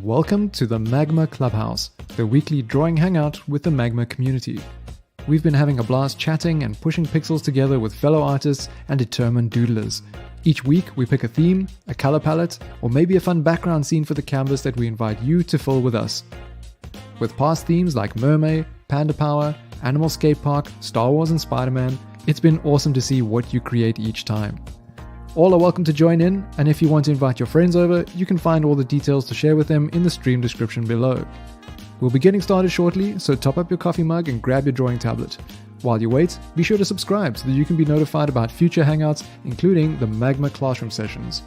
Welcome to the Magma Clubhouse, the weekly drawing hangout with the Magma community. We've been having a blast chatting and pushing pixels together with fellow artists and determined doodlers. Each week we pick a theme, a color palette, or maybe a fun background scene for the canvas that we invite you to fill with us. With past themes like Mermaid, Panda Power, Animal Skate Park, Star Wars and Spider-Man, it's been awesome to see what you create each time. All are welcome to join in, and if you want to invite your friends over, you can find all the details to share with them in the stream description below. We'll be getting started shortly, so top up your coffee mug and grab your drawing tablet. While you wait, be sure to subscribe so that you can be notified about future hangouts, including the Magma Classroom sessions.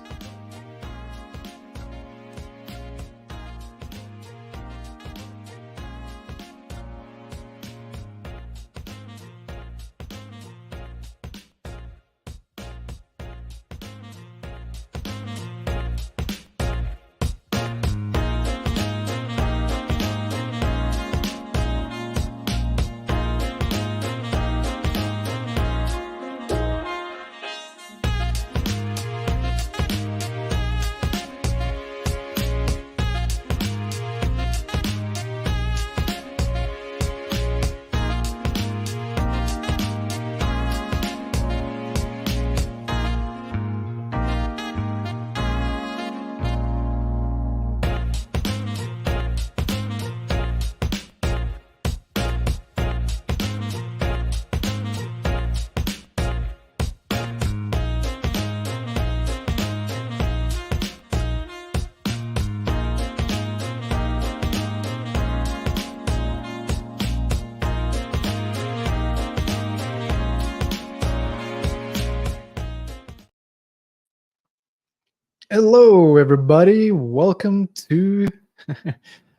Hello, everybody. Welcome to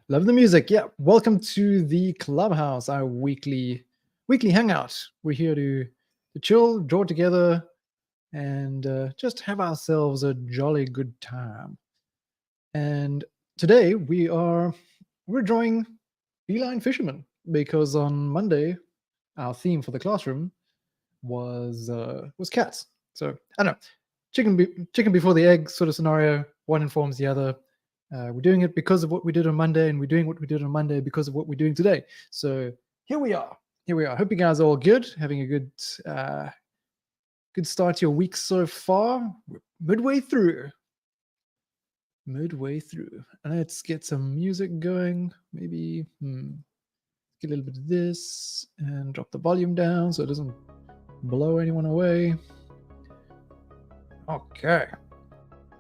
love the music. Yeah, welcome to the Clubhouse, our weekly hangout. We're here to chill, draw together, and just have ourselves a jolly good time. And today we're drawing Feline Fisherman because on Monday our theme for the classroom was cats. So I don't know. Chicken before the egg sort of scenario. One informs the other. We're doing it because of what we did on Monday, and we're doing what we did on Monday because of what we're doing today. So here we are. Hope you guys are all good, having a good start to your week so far. We're midway through. Let's get some music going. Maybe get a little bit of this and drop the volume down so it doesn't blow anyone away. Okay,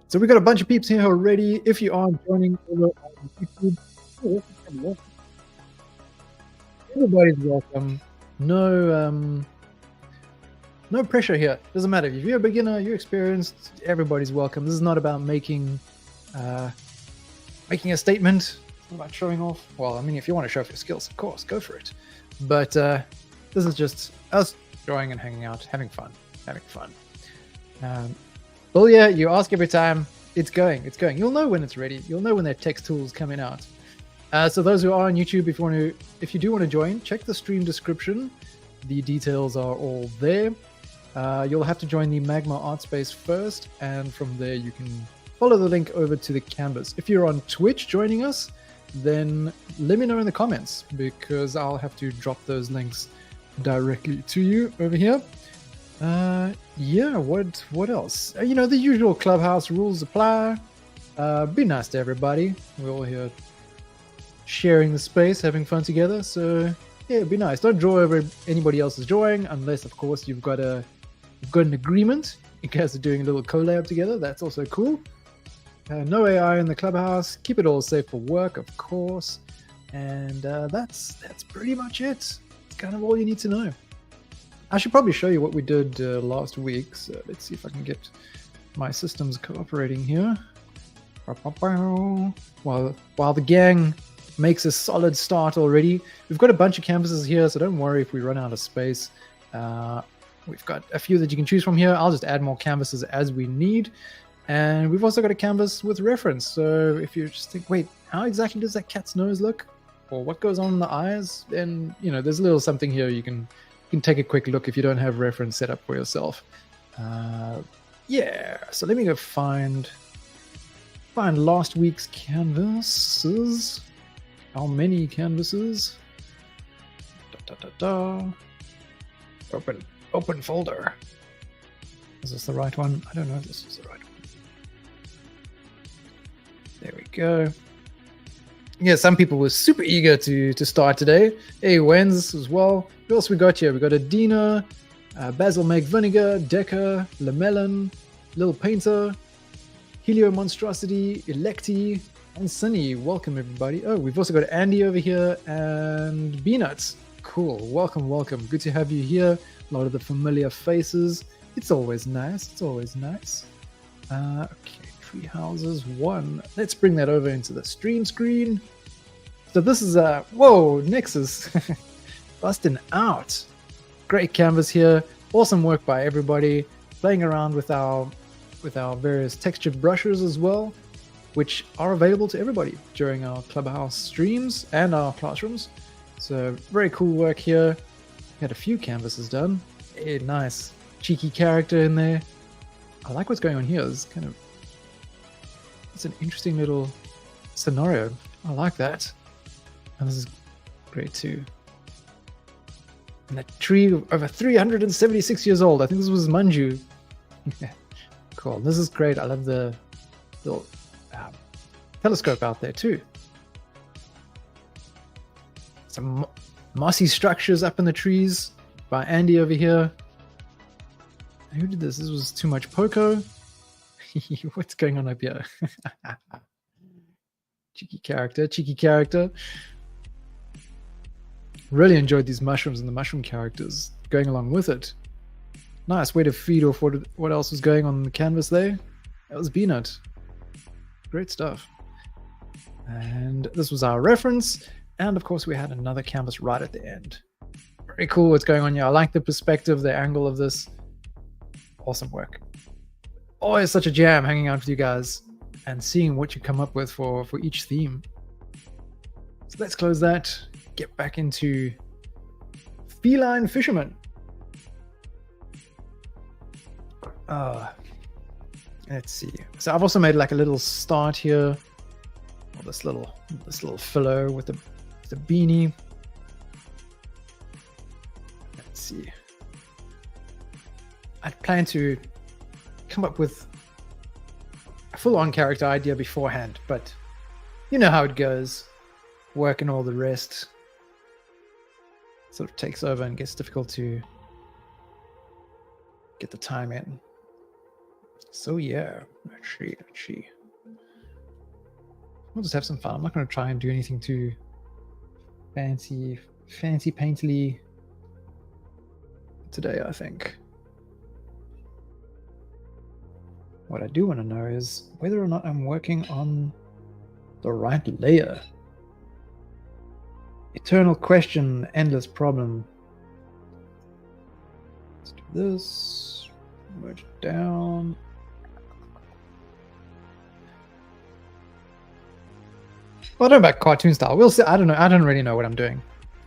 so we got a bunch of peeps here already. If you are joining over on YouTube, everybody's welcome. No pressure here. Doesn't matter if you're a beginner, you're experienced. Everybody's welcome. This is not about making a statement. It's not about showing off. Well, I mean, if you want to show off your skills, of course, go for it. But this is just us drawing and hanging out, having fun. Well, yeah, you ask every time. It's going. You'll know when it's ready. You'll know when that text tool's coming out. So those who are on YouTube, if you do want to join, check the stream description. The details are all there. You'll have to join the Magma Artspace first, and from there you can follow the link over to the canvas. If you're on Twitch joining us, then let me know in the comments because I'll have to drop those links directly to you over here. Yeah, what else? The usual Clubhouse rules apply. Be nice to everybody. We're all here sharing the space, having fun together. So yeah, be nice. Don't draw over anybody else's drawing unless, of course, you've got an agreement. You guys are doing a little collab together. That's also cool. No AI in the Clubhouse. Keep it all safe for work, of course. And that's pretty much it. It's kind of all you need to know. I should probably show you what we did last week. So let's see if I can get my systems cooperating here. While the gang makes a solid start already. We've got a bunch of canvases here, so don't worry if we run out of space. We've got a few that you can choose from here. I'll just add more canvases as we need. And we've also got a canvas with reference. So if you just think, wait, how exactly does that cat's nose look? Or what goes on in the eyes? Then, there's a little something here you can take a quick look if you don't have reference set up for yourself. Yeah, so let me go find find last week's canvases. How many canvases? Open folder. Is this the right one? I don't know if this is the right one. There we go. Yeah, some people were super eager to start today. Hey, Wenz as well. What else we got here? We got Adina, Basil Make Vinegar, Decker, Lamelon, Little Painter, Helio Monstrosity, Electi, and Sunny. Welcome, everybody. Oh, we've also got Andy over here and Beanuts. Cool. Welcome, welcome. Good to have you here. A lot of the familiar faces. It's always nice. It's always nice. Okay, Tree Houses 1. Let's bring that over into the stream screen. So this is whoa, Nexus. Busting out. Great canvas here. Awesome work by everybody. Playing around with our various texture brushes as well, which are available to everybody during our Clubhouse streams and our classrooms. So very cool work here. We had a few canvases done. Hey, nice. Cheeky character in there. I like what's going on here. It's an interesting little scenario. I like that. And this is great too. And that tree over 376 years old. I think this was Manju. Cool. This is great. I love the little telescope out there too. Some mossy structures up in the trees by Andy over here. Who did this? This was Too Much Poco. What's going on up here? Cheeky character, cheeky character. Really enjoyed these mushrooms and the mushroom characters going along with it. Nice way to feed off what else was going on the canvas there. That was Beanut. Great stuff. And this was our reference. And of course, we had another canvas right at the end. Very cool what's going on here. I like the perspective, the angle of this. Awesome work. Always such a jam hanging out with you guys and seeing what you come up with for each theme. So let's close that. Get back into Feline Fisherman. Let's see. So I've also made like a little start here. Well, this little filler with the beanie. Let's see. I plan to come up with a full-on character idea beforehand, but you know how it goes. Work and all the rest sort of takes over and gets difficult to get the time in. So yeah, let's see. We'll just have some fun. I'm not going to try and do anything too fancy painterly today, I think. What I do want to know is whether or not I'm working on the right layer. Eternal question, endless problem. Let's do this. Merge it down. Well, I don't know about cartoon style. We'll see. I don't know. I don't really know what I'm doing.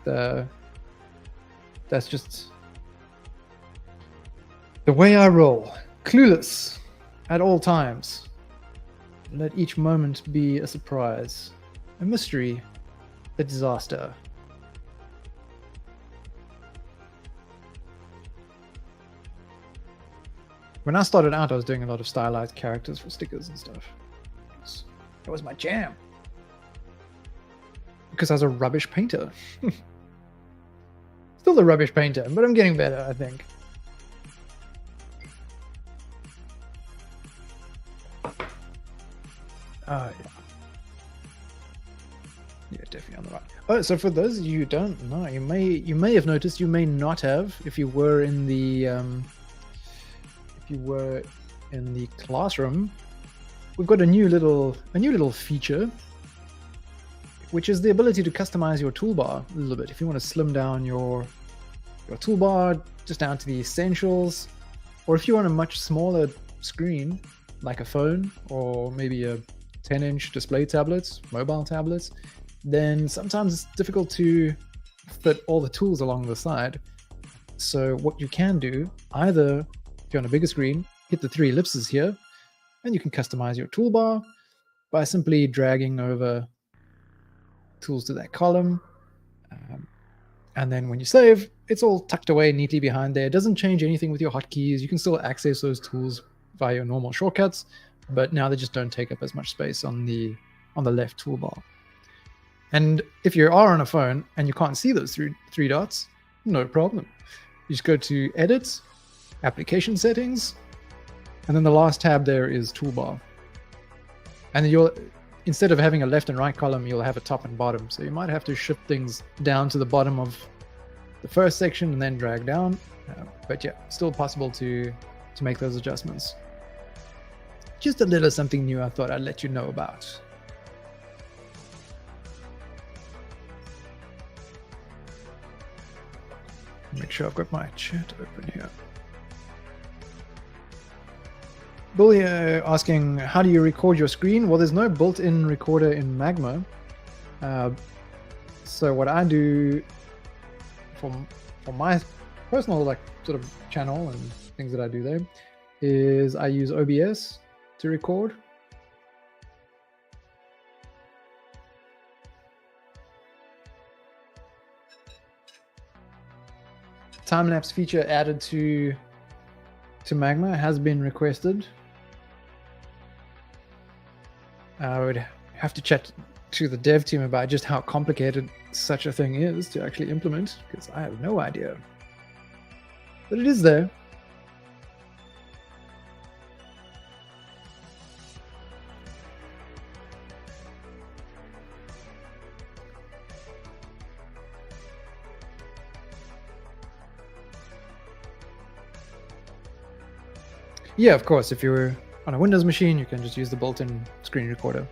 That's just the way I roll. Clueless at all times. Let each moment be a surprise, a mystery, a disaster. When I started out, I was doing a lot of stylized characters for stickers and stuff. That was my jam. Because I was a rubbish painter. Still a rubbish painter, but I'm getting better, I think. Oh, yeah. Yeah, definitely on the right. Oh, so for those of you who don't know, you may have noticed, you may not have, if you were in the classroom, we've got a new little feature, which is the ability to customize your toolbar a little bit. If you want to slim down your toolbar just down to the essentials, or if you want a much smaller screen, like a phone or maybe a 10-inch display tablets, mobile tablets, then sometimes it's difficult to fit all the tools along the side. So what you can do, either if you're on a bigger screen, hit the three ellipses here, and you can customize your toolbar. by simply dragging over tools to that column. And then when you save, it's all tucked away neatly behind there. It doesn't change anything with your hotkeys. You can still access those tools via your normal shortcuts, but now they just don't take up as much space on the left toolbar. And if you are on a phone and you can't see those three dots, no problem. You just go to Edit, Application Settings, and then the last tab there is Toolbar. And then instead of having a left and right column, you'll have a top and bottom. So you might have to shift things down to the bottom of the first section and then drag down. But yeah, still possible to make those adjustments. Just a little something new I thought I'd let you know about. Make sure I've got my chat open here. Bully asking, how do you record your screen? Well, there's no built-in recorder in Magma. So what I do for my personal sort of channel and things that I do there is I use OBS to record. Time-lapse feature added to Magma has been requested. I would have to chat to the dev team about just how complicated such a thing is to actually implement, because I have no idea. But it is there. Yeah, of course, if you're on a Windows machine, you can just use the built-in screen recorder.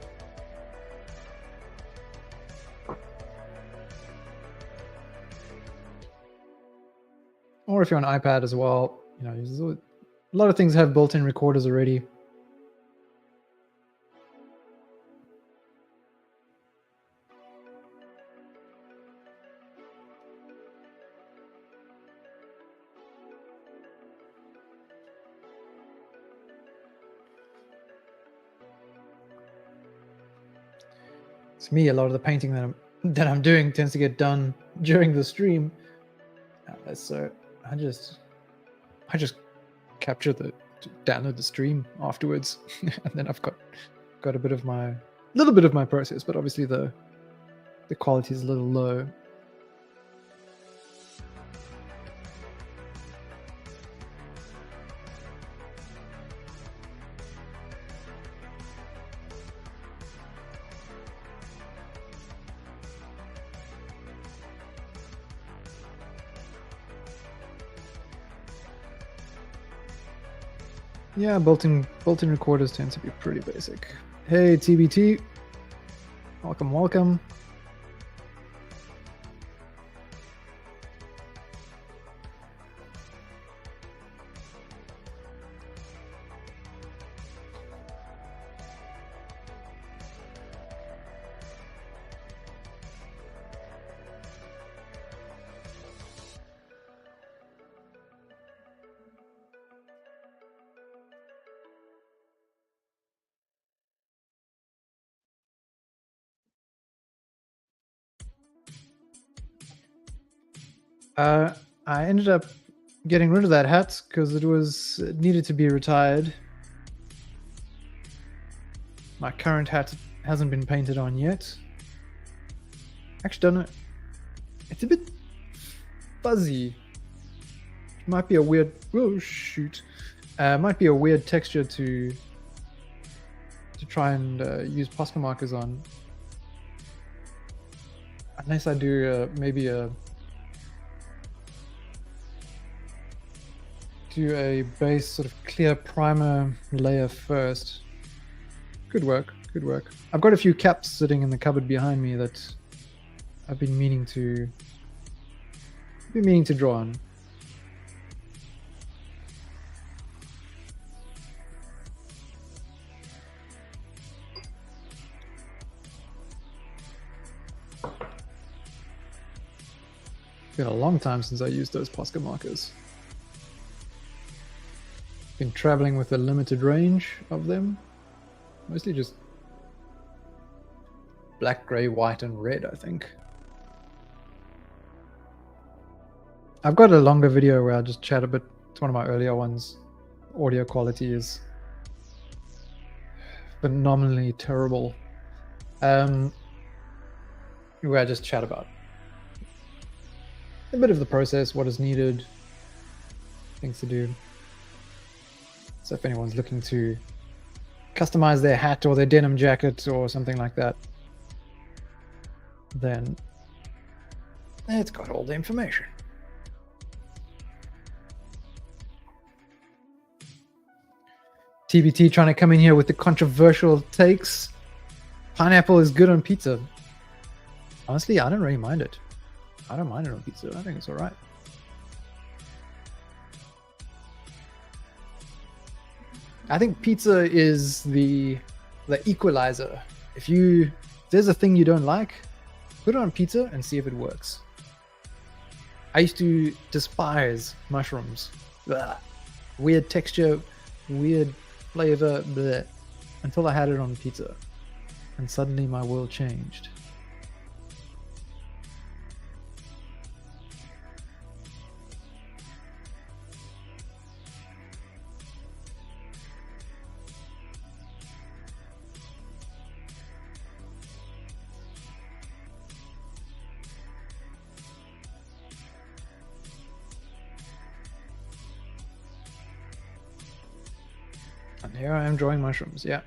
Or if you're on iPad as well, a lot of things have built-in recorders already. To me, a lot of the painting that I'm doing tends to get done during the stream, so I just download the stream afterwards, and then I've got a little bit of my process, but obviously the quality is a little low. Yeah, built-in recorders tend to be pretty basic. Hey, TBT. Welcome. I ended up getting rid of that hat because it needed to be retired. My current hat hasn't been painted on yet. Actually, don't know. It's a bit fuzzy. It might be a weird. Oh shoot! Might be a weird texture to try and use Posca markers on. Unless I do maybe do a base sort of clear primer layer first. Could work. I've got a few caps sitting in the cupboard behind me that I've been meaning to draw on. It's been a long time since I used those Posca markers. Been traveling with a limited range of them. Mostly just black, gray, white, and red, I think. I've got a longer video where I just chat a bit. It's one of my earlier ones. Audio quality is phenomenally terrible. Where I just chat about a bit of the process, what is needed, things to do. So if anyone's looking to customize their hat or their denim jacket or something like that, then it's got all the information. TBT trying to come in here with the controversial takes. Pineapple is good on pizza. Honestly, I don't really mind it. I don't mind it on pizza. I think it's all right. I think pizza is the equalizer. If there's a thing you don't like, put it on pizza and see if it works. I used to despise mushrooms. Blah. Weird texture, weird flavor, bleh, until I had it on pizza. And suddenly my world changed. And here I am drawing mushrooms, yeah.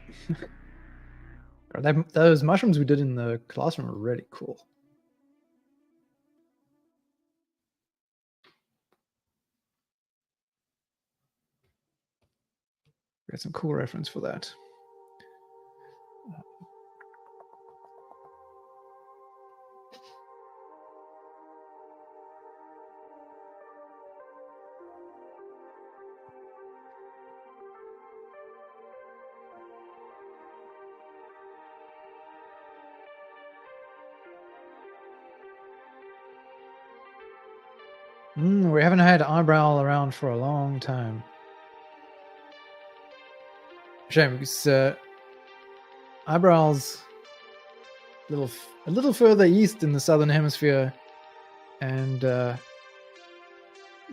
Those mushrooms we did in the classroom are really cool. We got some cool reference for that. We haven't had eyebrow around for a long time. Shame, because eyebrows a little further east in the southern hemisphere, and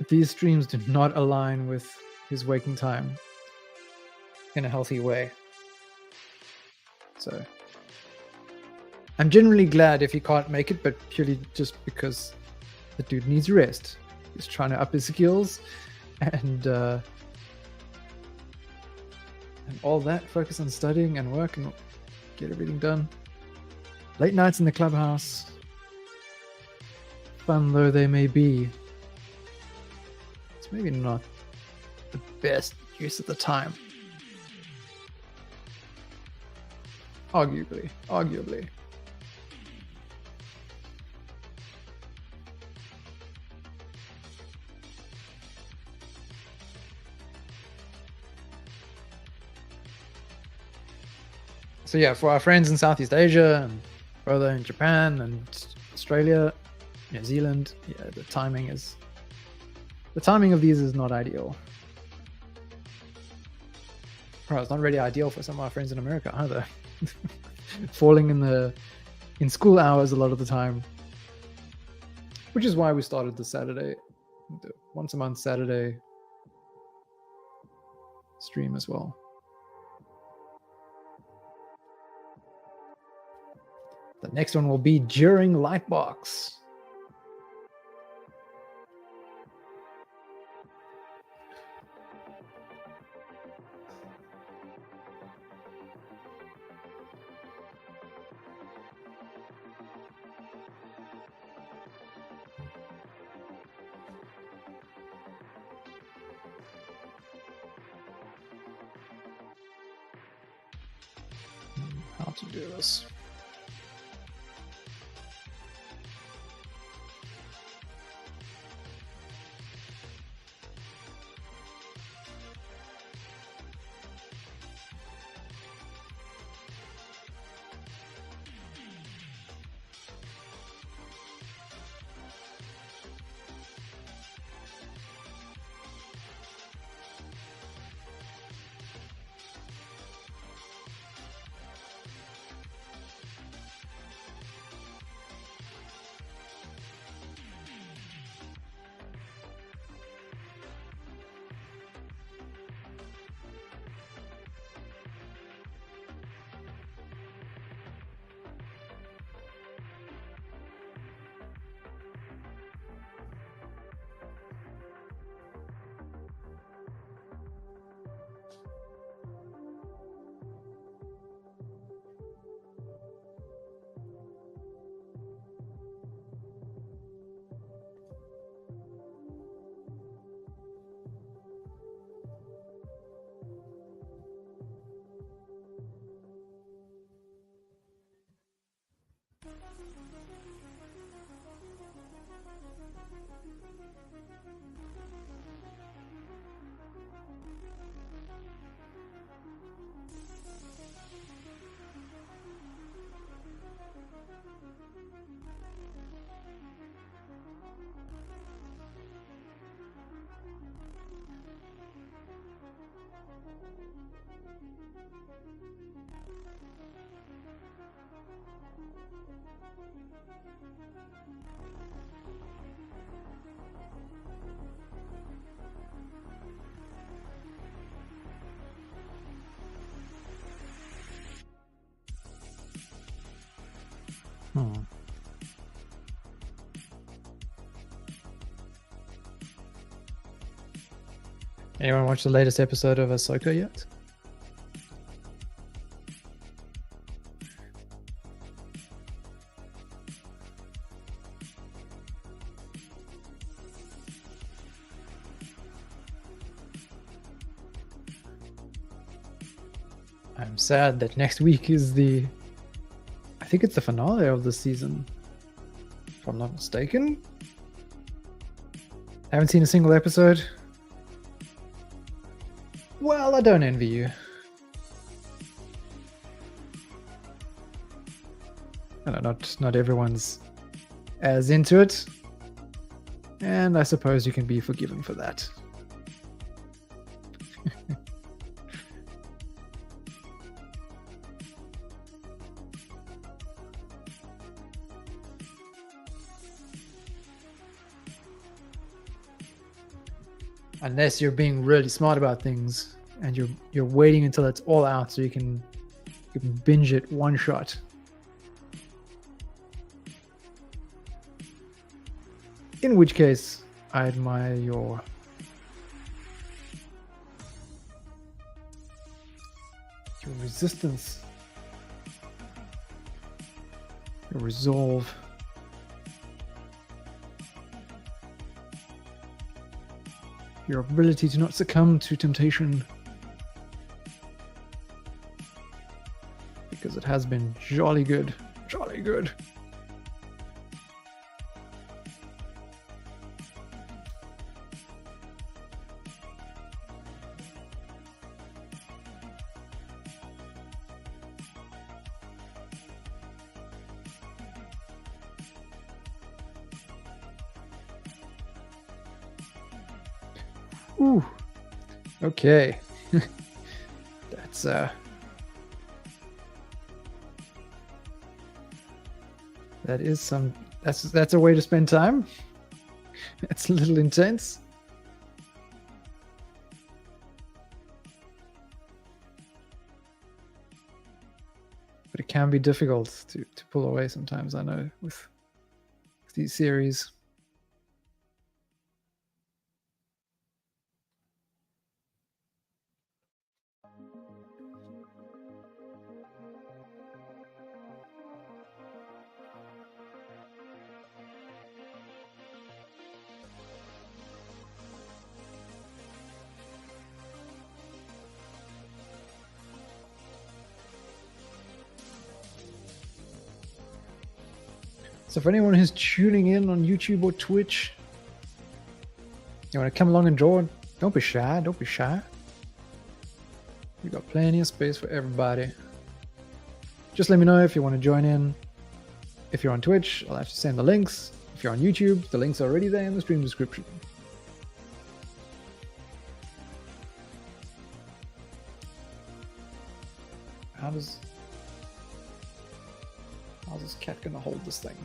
these streams do not align with his waking time in a healthy way. So I'm generally glad if he can't make it, but purely just because the dude needs rest. He's trying to up his skills and all that, focus on studying and work and get everything done. Late nights in the clubhouse, fun though they may be, it's maybe not the best use of the time. Arguably. So yeah, for our friends in Southeast Asia and further in Japan and Australia, New Zealand, yeah, the timing of these is not ideal. Well, it's not really ideal for some of our friends in America either. Falling in school hours a lot of the time, which is why we started the once a month Saturday stream as well. The next one will be during Lightbox. How to do this. Anyone watch the latest episode of Ahsoka yet? I'm sad that next week is I think it's the finale of the season, if I'm not mistaken. I haven't seen a single episode. Well, I don't envy you. I know not everyone's as into it, and I suppose you can be forgiven for that. Unless you're being really smart about things and you're waiting until it's all out so you can binge it one shot. In which case, I admire your resistance, your resolve. Your ability to not succumb to temptation. Because it has been jolly good. Jolly good. Ooh. Okay. That's that's a way to spend time. It's a little intense. But it can be difficult to pull away sometimes, I know, with these series. So for anyone who's tuning in on YouTube or Twitch, you want to come along and join, don't be shy, don't be shy. We've got plenty of space for everybody. Just let me know if you want to join in. If you're on Twitch, I'll have to send the links. If you're on YouTube, the links are already there in the stream description. How's this cat gonna hold this thing?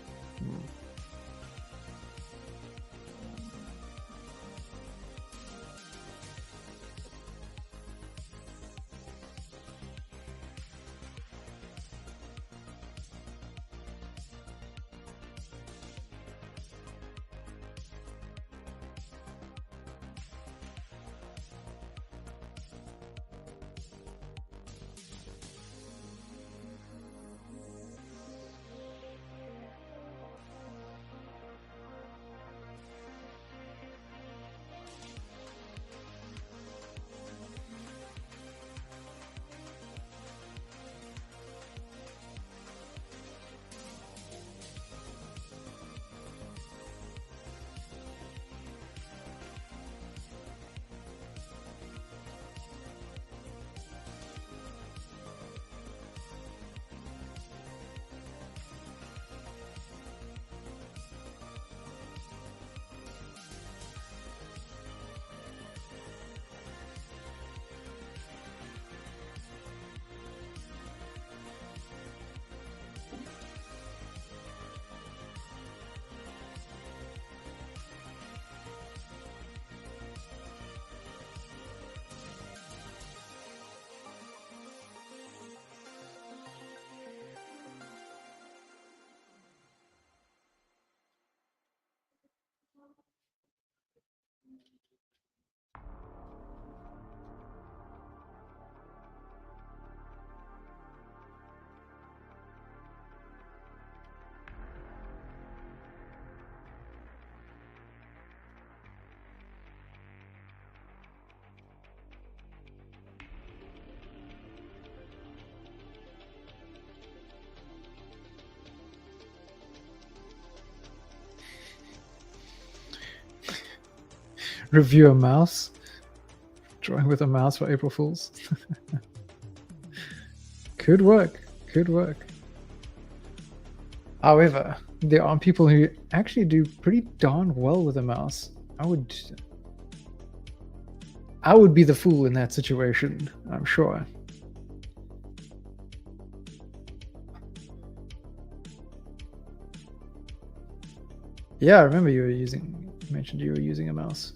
Review a mouse. Drawing with a mouse for April Fools. Could work. Could work. However, there are people who actually do pretty darn well with a mouse. I would be the fool in that situation, I'm sure. Yeah, I remember you mentioned you were using a mouse.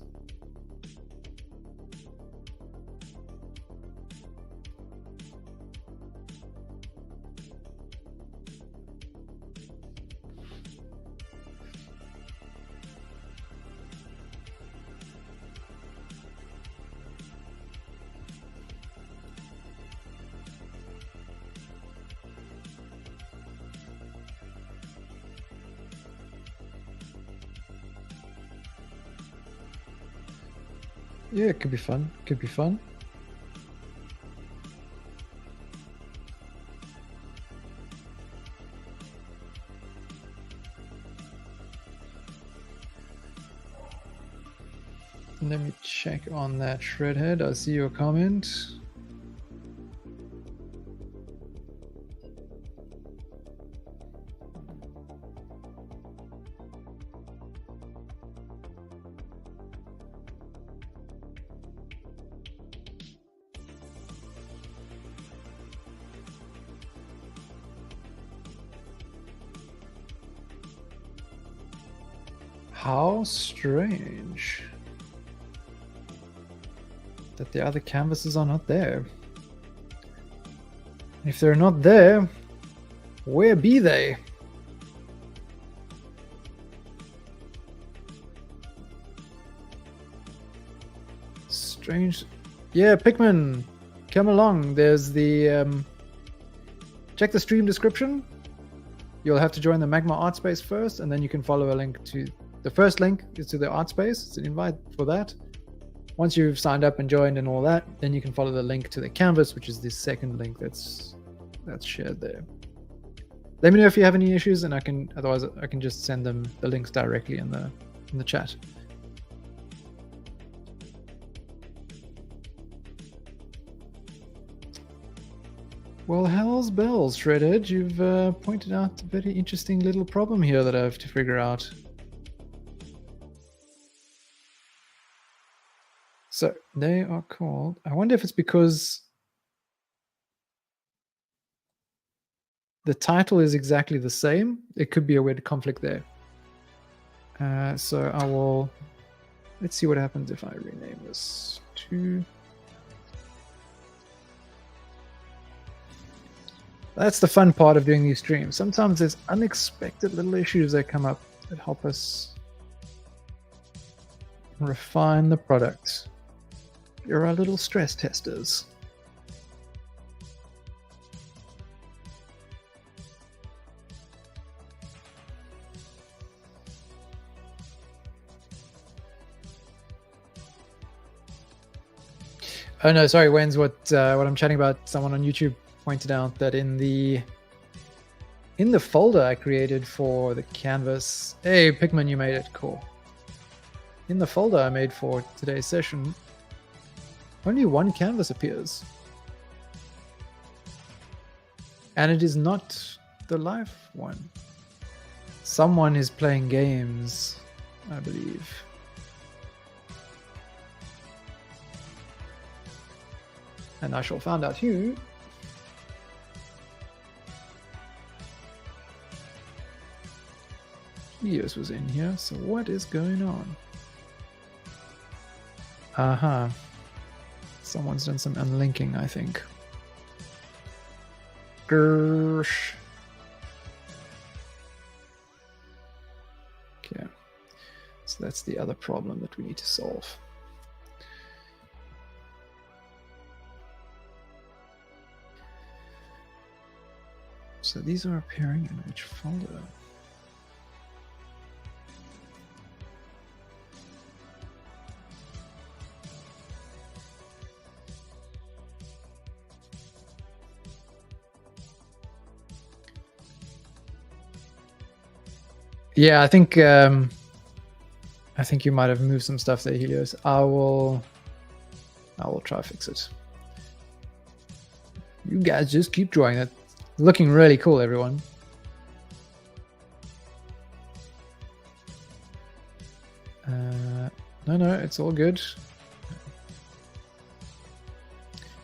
Yeah, it could be fun. Could be fun. Let me check on that Shredhead. I see your comment. How strange that the other canvases are not there. If they're not there, where be they? Strange. Yeah, Pikmin, come along. There's the check the stream description. You'll have to join the Magma Artspace first, and then you can follow a link to the first link is to the Artspace. It's an invite for that. Once you've signed up and joined and all that, then you can follow the link to the canvas, which is the second link that's shared there. Let me know if you have any issues, and otherwise I can just send them the links directly in the chat. Well, hell's bells, Shredhead. You've pointed out a very interesting little problem here that I have to figure out. So they are called, I wonder if it's because the title is exactly the same. It could be a weird conflict there. So I will, let's see what happens if I rename this to, that's the fun part of doing these streams. Sometimes there's unexpected little issues that come up that help us refine the product. You're our little stress testers. Oh no, sorry, Wens, what I'm chatting about, someone on YouTube pointed out that in the folder I created for the canvas, hey Pikmin, you made it, cool. In the folder I made for today's session, only one canvas appears. And it is not the live one. Someone is playing games, I believe. And I shall find out who. Helios was in here, so what is going on? Aha. Someone's done some unlinking, I think. Gersh. Okay. So that's the other problem that we need to solve. So these are appearing in which folder? Yeah, I think I think you might have moved some stuff there, Helios. I will try to fix it. You guys just keep drawing it. Looking really cool, everyone. No, it's all good.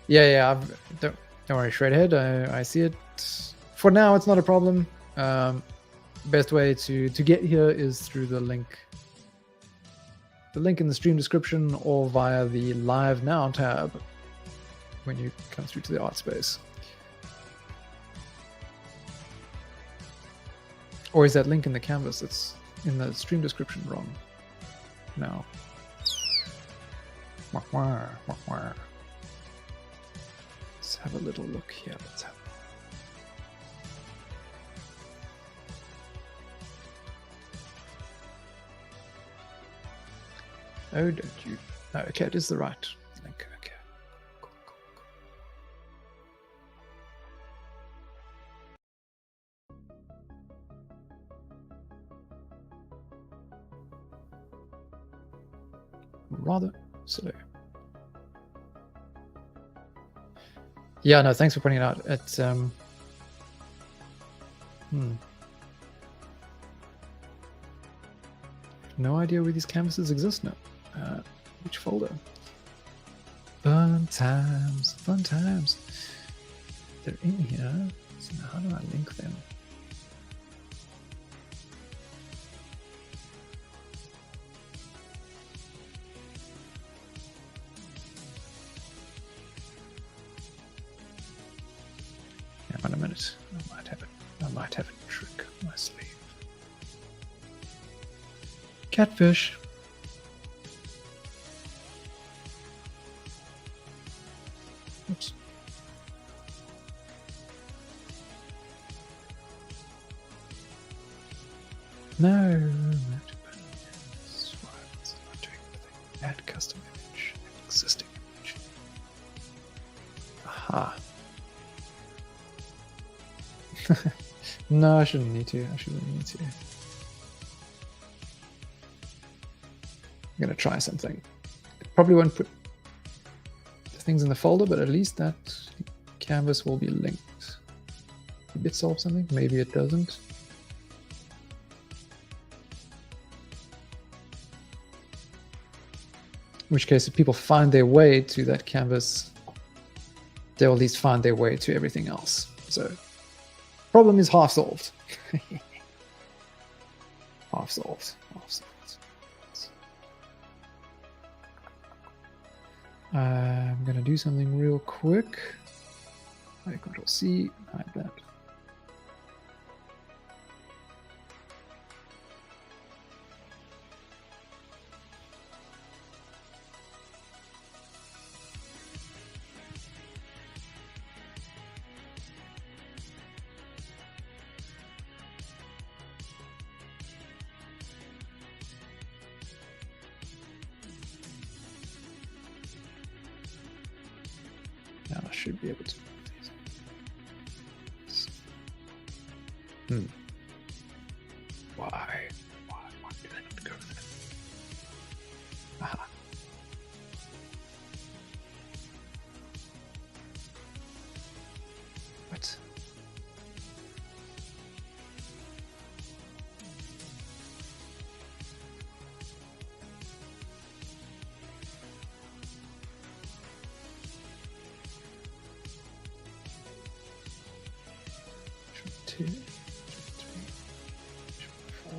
Yeah. Don't worry, Shredhead. I see it. For now, it's not a problem. Best way to get here is through the link. The link in the stream description or via the Live Now tab when you come through to the Artspace. Or is that link in the canvas that's in the stream description wrong? No. Let's have a little look here. Let's have. Oh, don't you? No, okay, it is the right link. Okay. Cool. Rather slow. Yeah, no, thanks for pointing it out. It's no idea where these canvases exist now. Which folder? Fun times. They're in here. So now how do I link them? Hang on a minute. I might have a trick up my sleeve. Catfish. Oops. No. Add custom image. Existing image. Aha. No, I shouldn't need to. I'm gonna try something. It probably won't put the things in the folder, but at least that canvas will be linked. Did it solve something? Maybe it doesn't. In which case, if people find their way to that canvas, they'll at least find their way to everything else. So, problem is half solved. Half solved. I'm going to do something real quick. Control C, hide that. Now I should be able to move these. Why do they not go there? Aha. What? Two, three, four.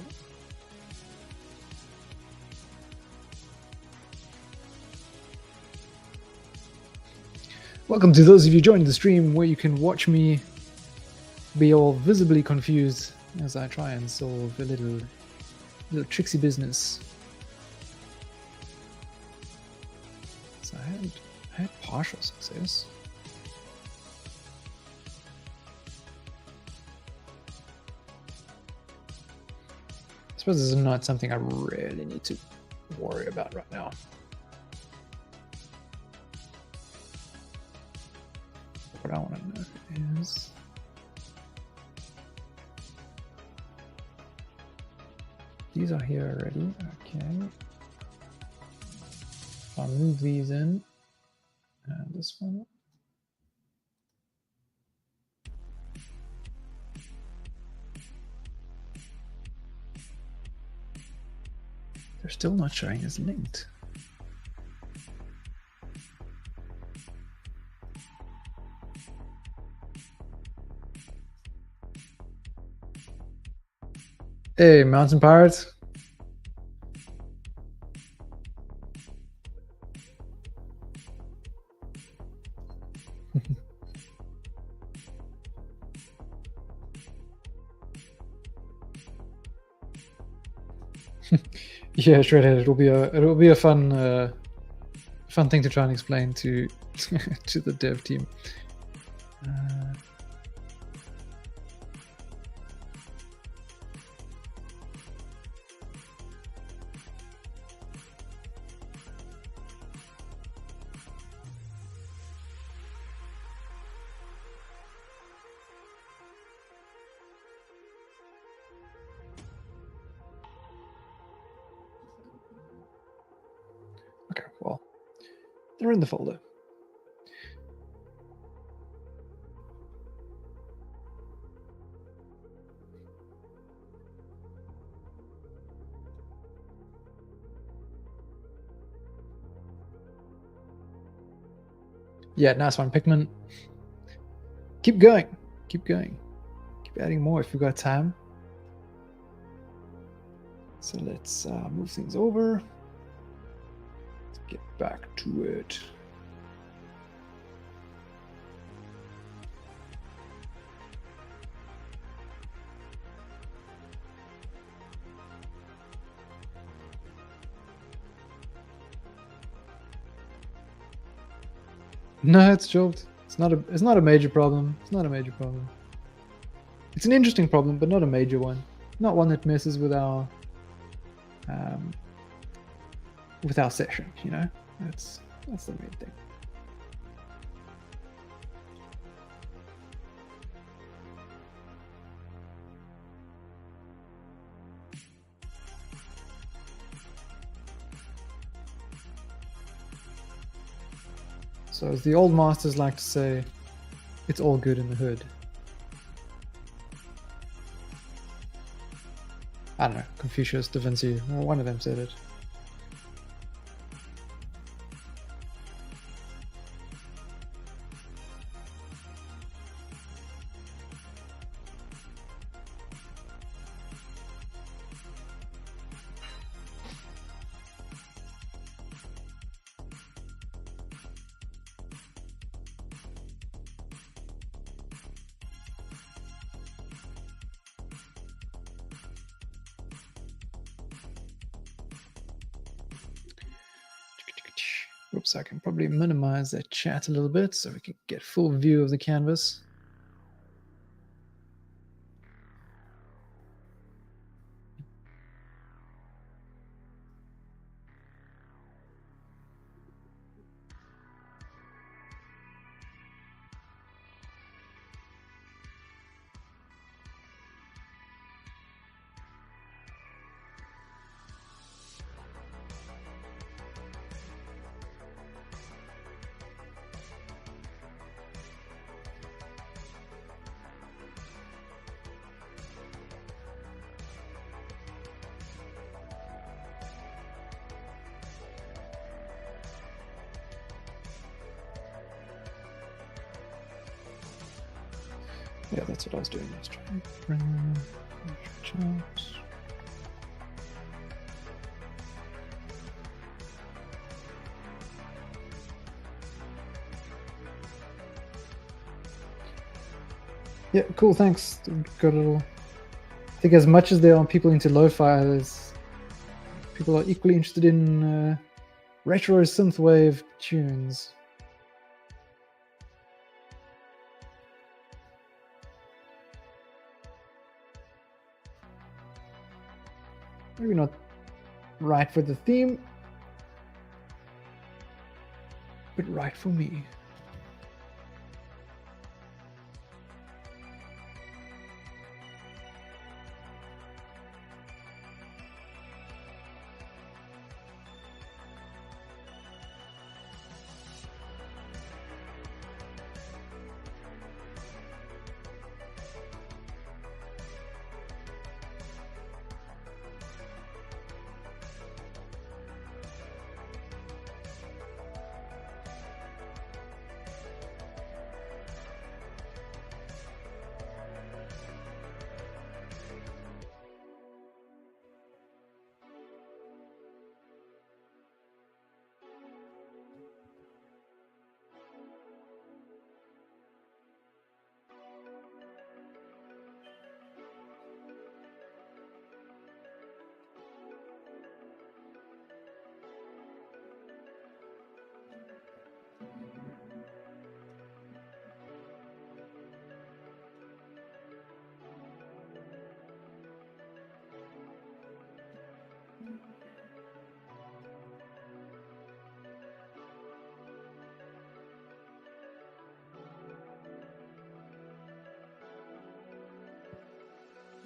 Welcome to those of you joining the stream where you can watch me be all visibly confused as I try and solve a little tricksy business. So I had partial success. I suppose this is not something I really need to worry about right now. What I want to know is these are here already. Okay. I'll move these in. And this one. They're still not showing as linked. Hey, Mountain Pirates. Yeah, Shredhead. It'll be a fun fun thing to try and explain to to the dev team. Okay, well, they're in the folder. Yeah, nice one, Pikmin. Keep going. Keep going. Keep adding more if you've got time. So let's move things over. Let's get back to it. No, it's joked. It's not a major problem. It's not a major problem. It's an interesting problem, but not a major one. Not one that messes with our session, you know? That's the main thing. So as the old masters like to say, it's all good in the hood. I don't know, Confucius, Da Vinci, one of them said it. Oops, I can probably minimize that chat a little bit so we can get full view of the canvas. Yeah, that's what I was doing. I was trying to bring chat. Yeah, cool, thanks. Got a little... I think as much as there are people into lo-fi, there's people are equally interested in retro synthwave tunes. Maybe not right for the theme, but right for me.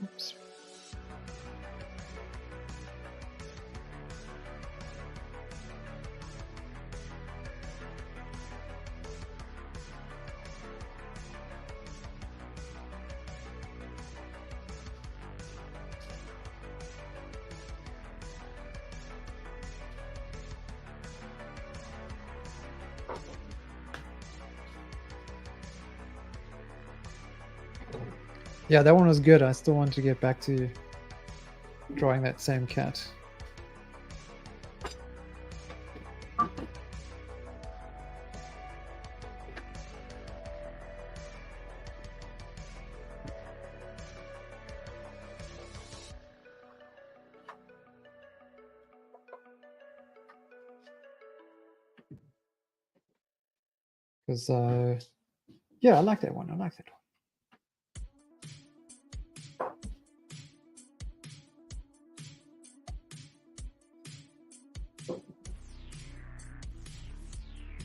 Oops. Yeah, that one was good. I still want to get back to drawing that same cat. Because, yeah, I like that one. I like that one.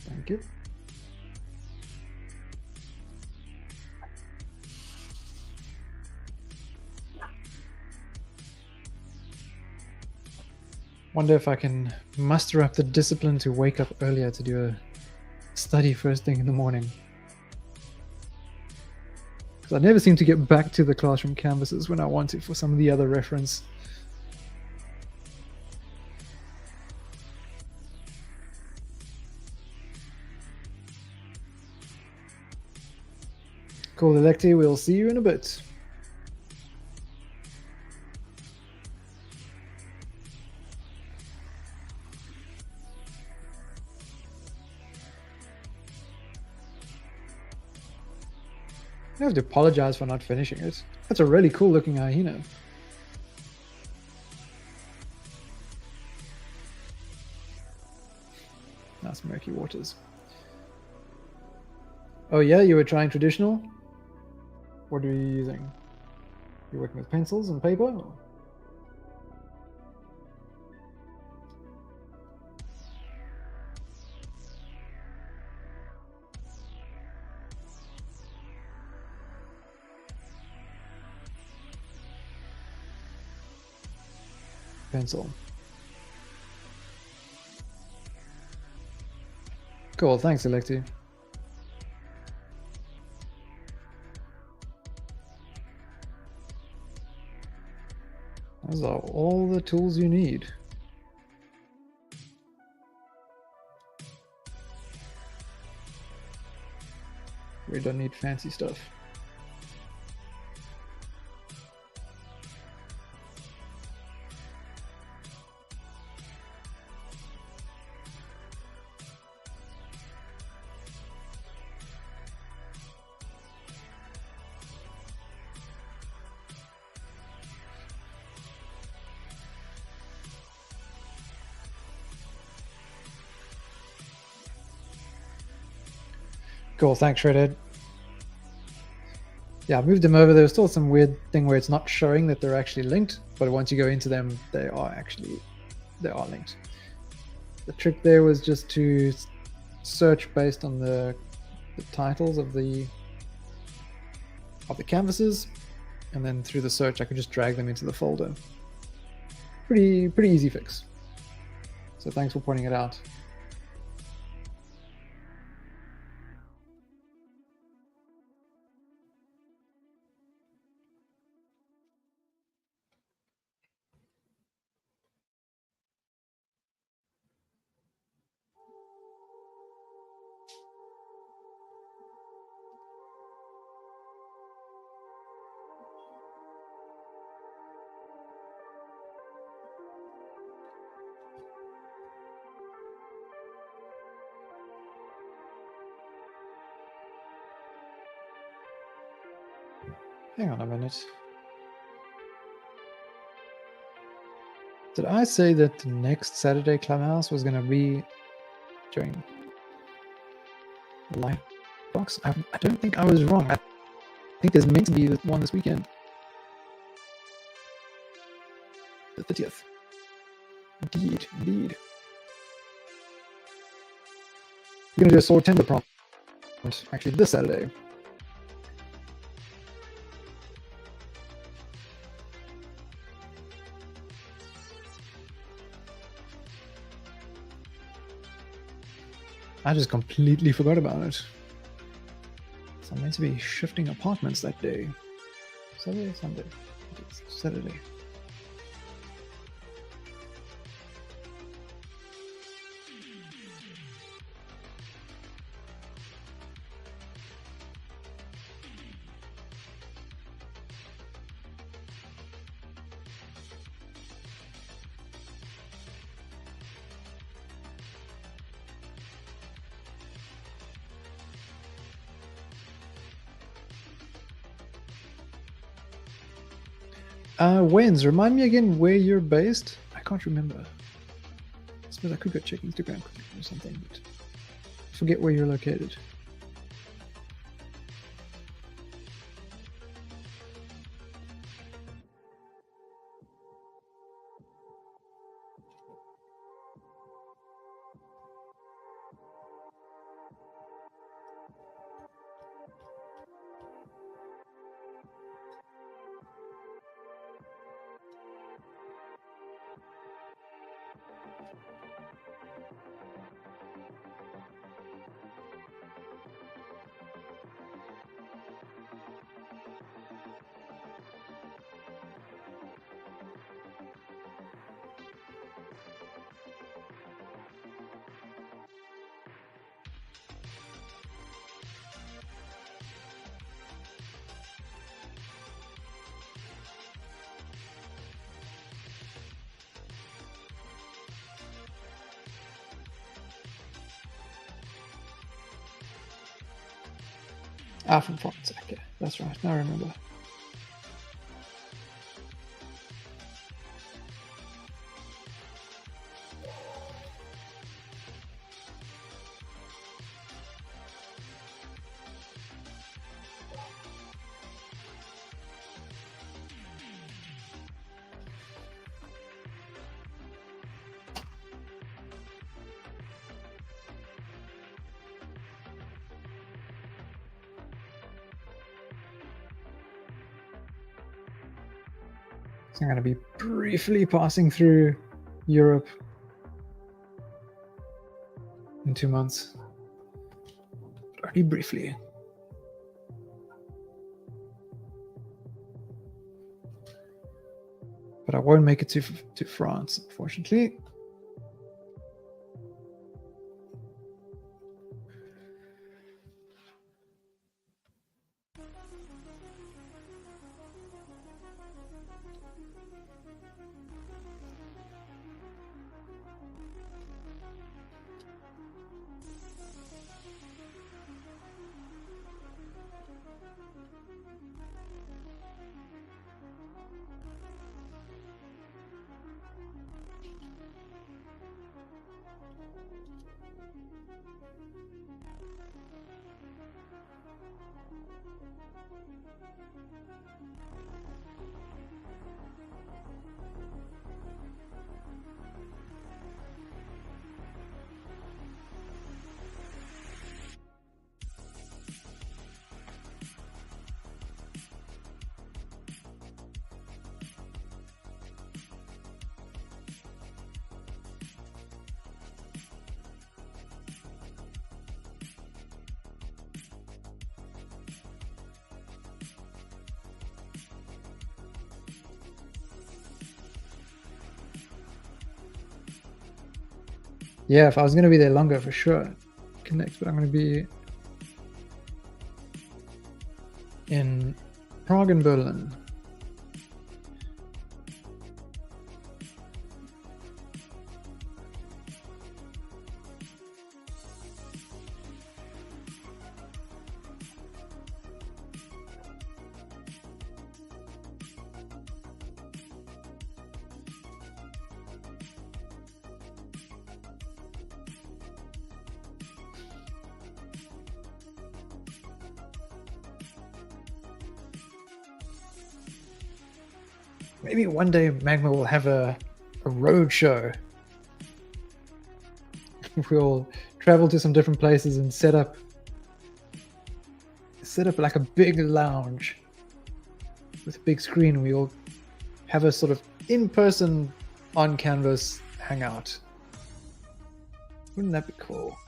Thank you. Wonder if I can muster up the discipline to wake up earlier to do a study first thing in the morning. Because I never seem to get back to the classroom canvases when I want to for some of the other reference. Cool, Electi, we'll see you in a bit. I have to apologize for not finishing it. That's a really cool looking hyena. Nice murky waters. Oh yeah, you were trying traditional? What are you using? You're working with pencils and paper? Or? Pencil. Cool, thanks, Electi. Those are all the tools you need. We don't need fancy stuff. Cool, thanks, Shredded. Yeah, I moved them over. There's still some weird thing where it's not showing that they're actually linked, but once you go into them, they are linked. The trick there was just to search based on the titles of the canvases, and then through the search I could just drag them into the folder. Pretty easy fix. So thanks for pointing it out. Hang on a minute. Did I say that the next Saturday Clubhouse was going to be during Lightbox? I don't think I was wrong. I think there's meant to be one this weekend. The 30th. Indeed. We're going to do a sword tender prompt actually this Saturday. I just completely forgot about it. So I'm meant to be shifting apartments that day. Saturday, Sunday. It's Saturday. Wens, remind me again where you're based. I can't remember. I suppose I could go check Instagram or something, but I forget where you're located. Ah, from France. Okay, that's right. Now I remember. So I'm going to be briefly passing through Europe in 2 months. Very briefly. But I won't make it to France, unfortunately. Yeah, if I was going to be there longer, for sure, connect. But I'm going to be in Prague and Berlin. Maybe one day Magma will have a road show. We'll travel to some different places and set up like a big lounge with a big screen. We'll have a sort of in-person, on-canvas hangout. Wouldn't that be cool?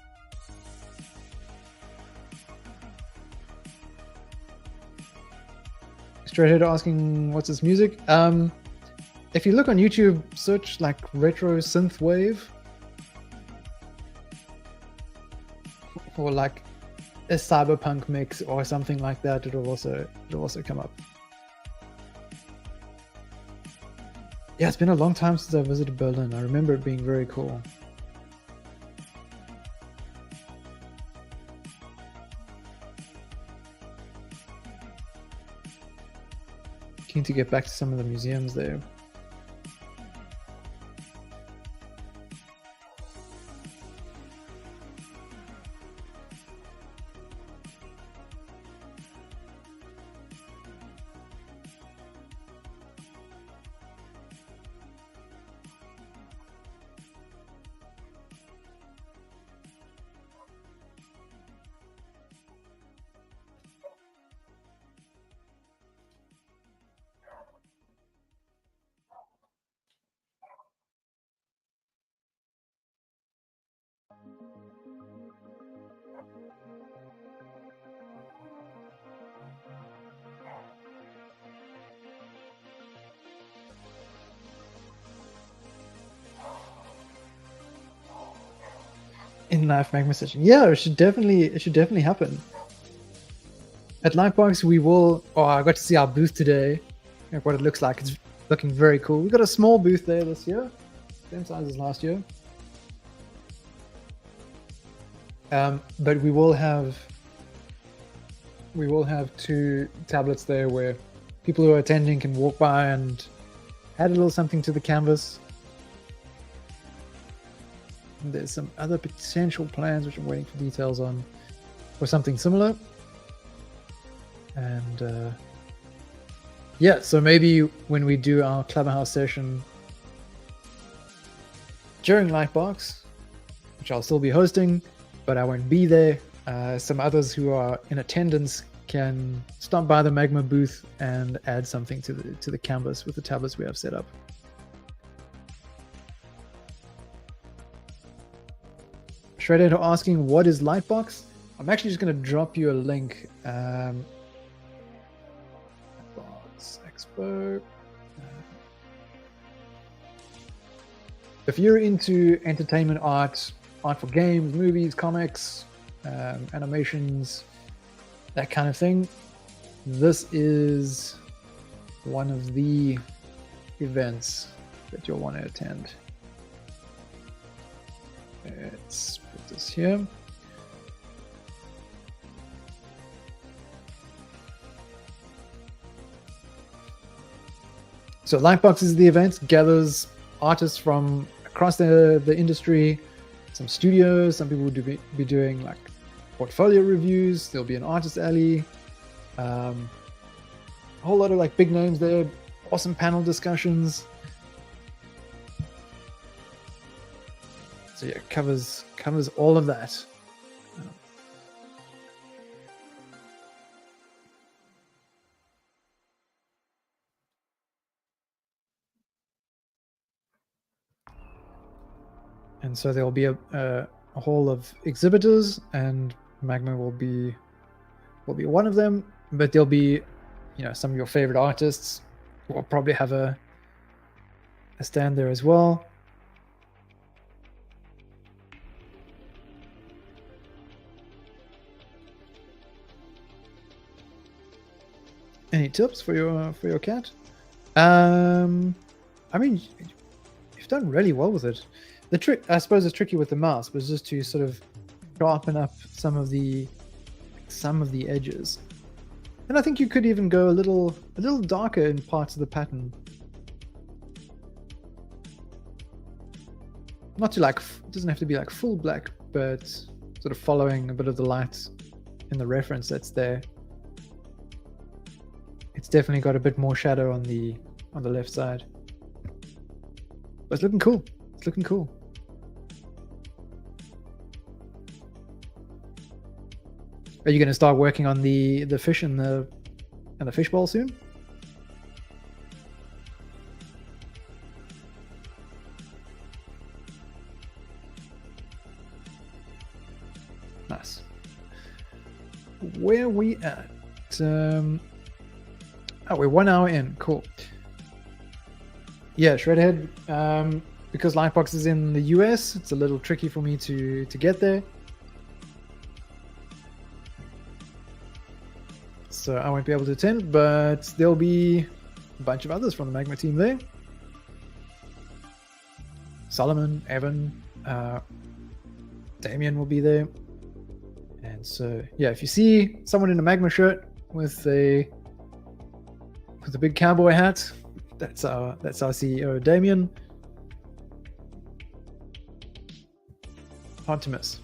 Straight ahead asking what's this music. If you look on YouTube, search like retro synth wave, or like a cyberpunk mix or something like that. It'll also come up. Yeah, it's been a long time since I visited Berlin. I remember it being very cool. Keen to get back to some of the museums there. In-life Magma session. Yeah, it should definitely happen. At Lightbox, we will. Oh, I got to see our booth today. Like what it looks like. It's looking very cool. We got a small booth there this year, same size as last year. But we will have 2 tablets there where people who are attending can walk by and add a little something to the canvas. There's some other potential plans which I'm waiting for details on for something similar. And yeah, so maybe when we do our Clubhouse session during Lightbox, which I'll still be hosting, but I won't be there, some others who are in attendance can stop by the Magma booth and add something to the canvas with the tablets we have set up. Shredder asking, what is Lightbox? I'm actually just going to drop you a link. Lightbox Expo. If you're into entertainment art for games, movies, comics, animations, that kind of thing, this is one of the events that you'll want to attend. Let's put this here. So Lightbox is the event, gathers artists from across the industry, some studios, some people will be doing like portfolio reviews, there'll be an artist alley, a whole lot of like big names there, awesome panel discussions. So yeah, covers all of that. And so there will be a hall of exhibitors, and Magma will be one of them. But there'll be, some of your favorite artists. We'll probably have a stand there as well. Any tips for your cat? I mean, you've done really well with it. The trick, I suppose, is tricky with the mouse was just to sort of sharpen up some of the edges, and I think you could even go a little darker in parts of the pattern. Not to it doesn't have to be like full black, but sort of following a bit of the light in the reference that's there. It's definitely got a bit more shadow on the left side. But it's looking cool. It's looking cool. Are you going to start working on the fish and the fishbowl soon? Nice. Where are we at? Oh, we're 1 hour in. Cool. Yeah, Shredhead. Because Lightbox is in the US, it's a little tricky for me to get there. So I won't be able to attend, but there'll be a bunch of others from the Magma team there. Solomon, Evan, Damien will be there. And so, yeah, if you see someone in a Magma shirt with a big cowboy hat, that's our CEO, Damien. Hard to miss.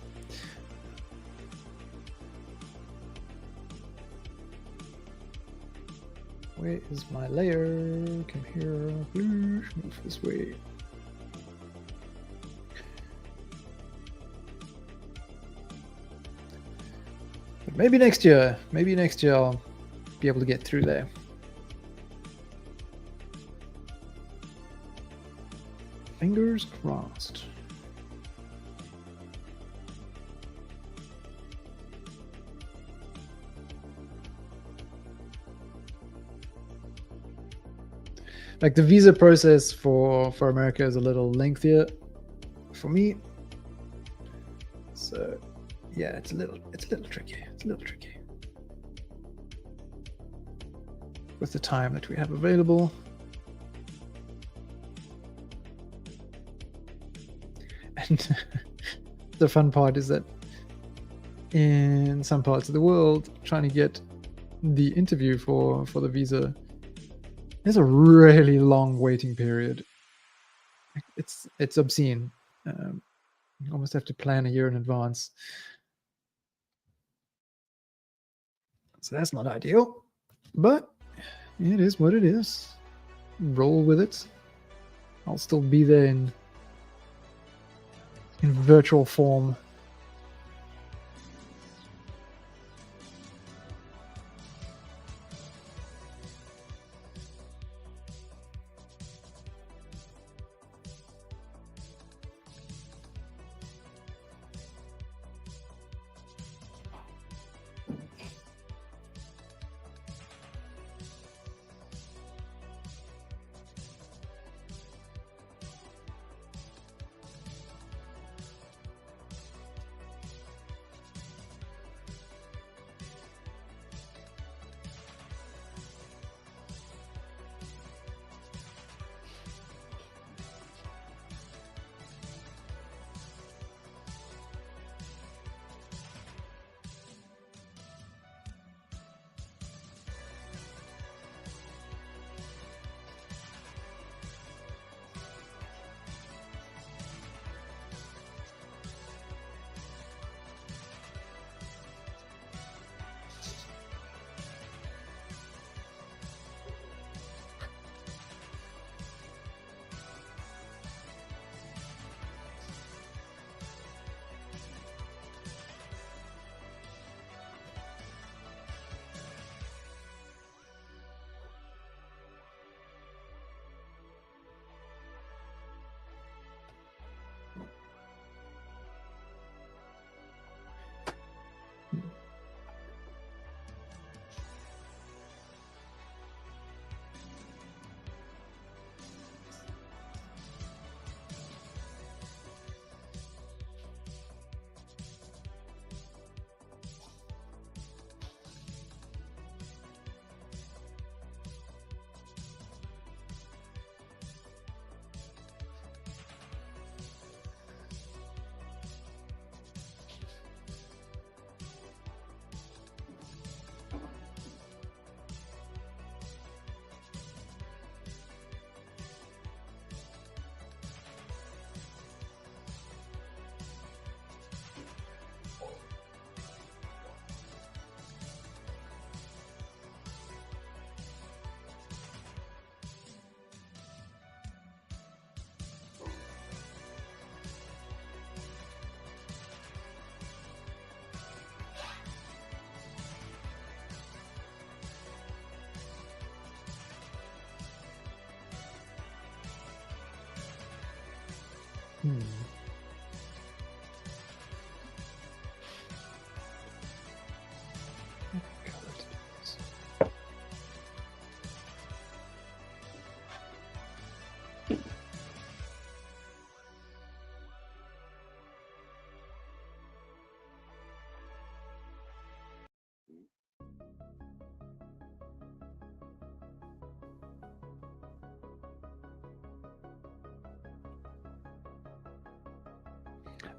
Where is my layer? Come here, please. Move this way. But maybe next year I'll be able to get through there. Fingers crossed. Like the visa process for America is a little lengthier for me. So yeah, it's a little tricky. It's a little tricky. With the time that we have available. And the fun part is that in some parts of the world, trying to get the interview for the visa, there's a really long waiting period. It's obscene. You almost have to plan a year in advance. So that's not ideal, but it is what it is. Roll with it. I'll still be there in virtual form.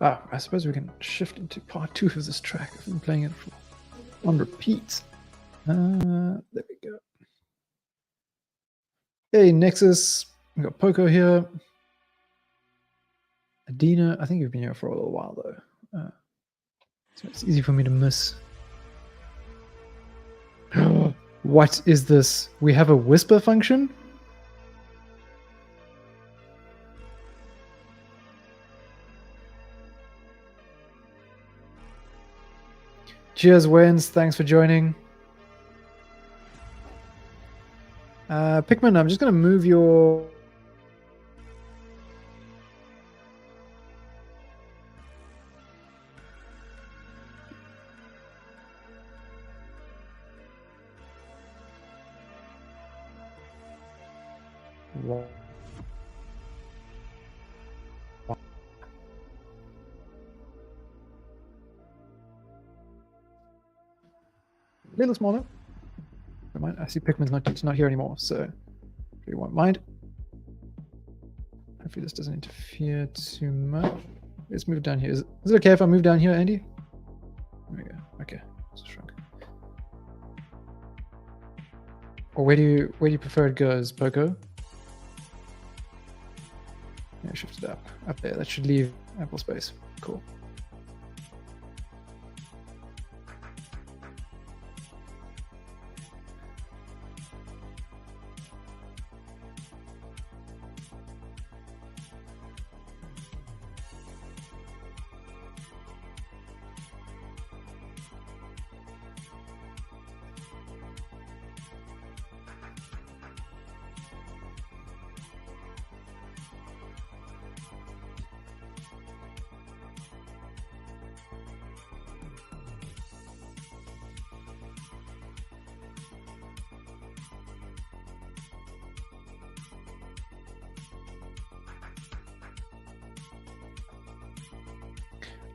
I suppose we can shift into part 2 of this track. I've been playing it on repeat. There we go. Hey, Nexus. We got Poco here. Adina. I think you've been here for a little while, though. So it's easy for me to miss. What is this? We have a whisper function? Cheers, Wens. Thanks for joining. Pikmin, I'm just going to move your... A little smaller. Never mind. I see Pikmin's not here anymore, so you won't mind. Hopefully this doesn't interfere too much. Let's move down here. Is it okay if I move down here, Andy? There we go. Okay. It's shrunk. Or where do you prefer it goes, Poco? Yeah, shift it up there. That should leave ample space. Cool.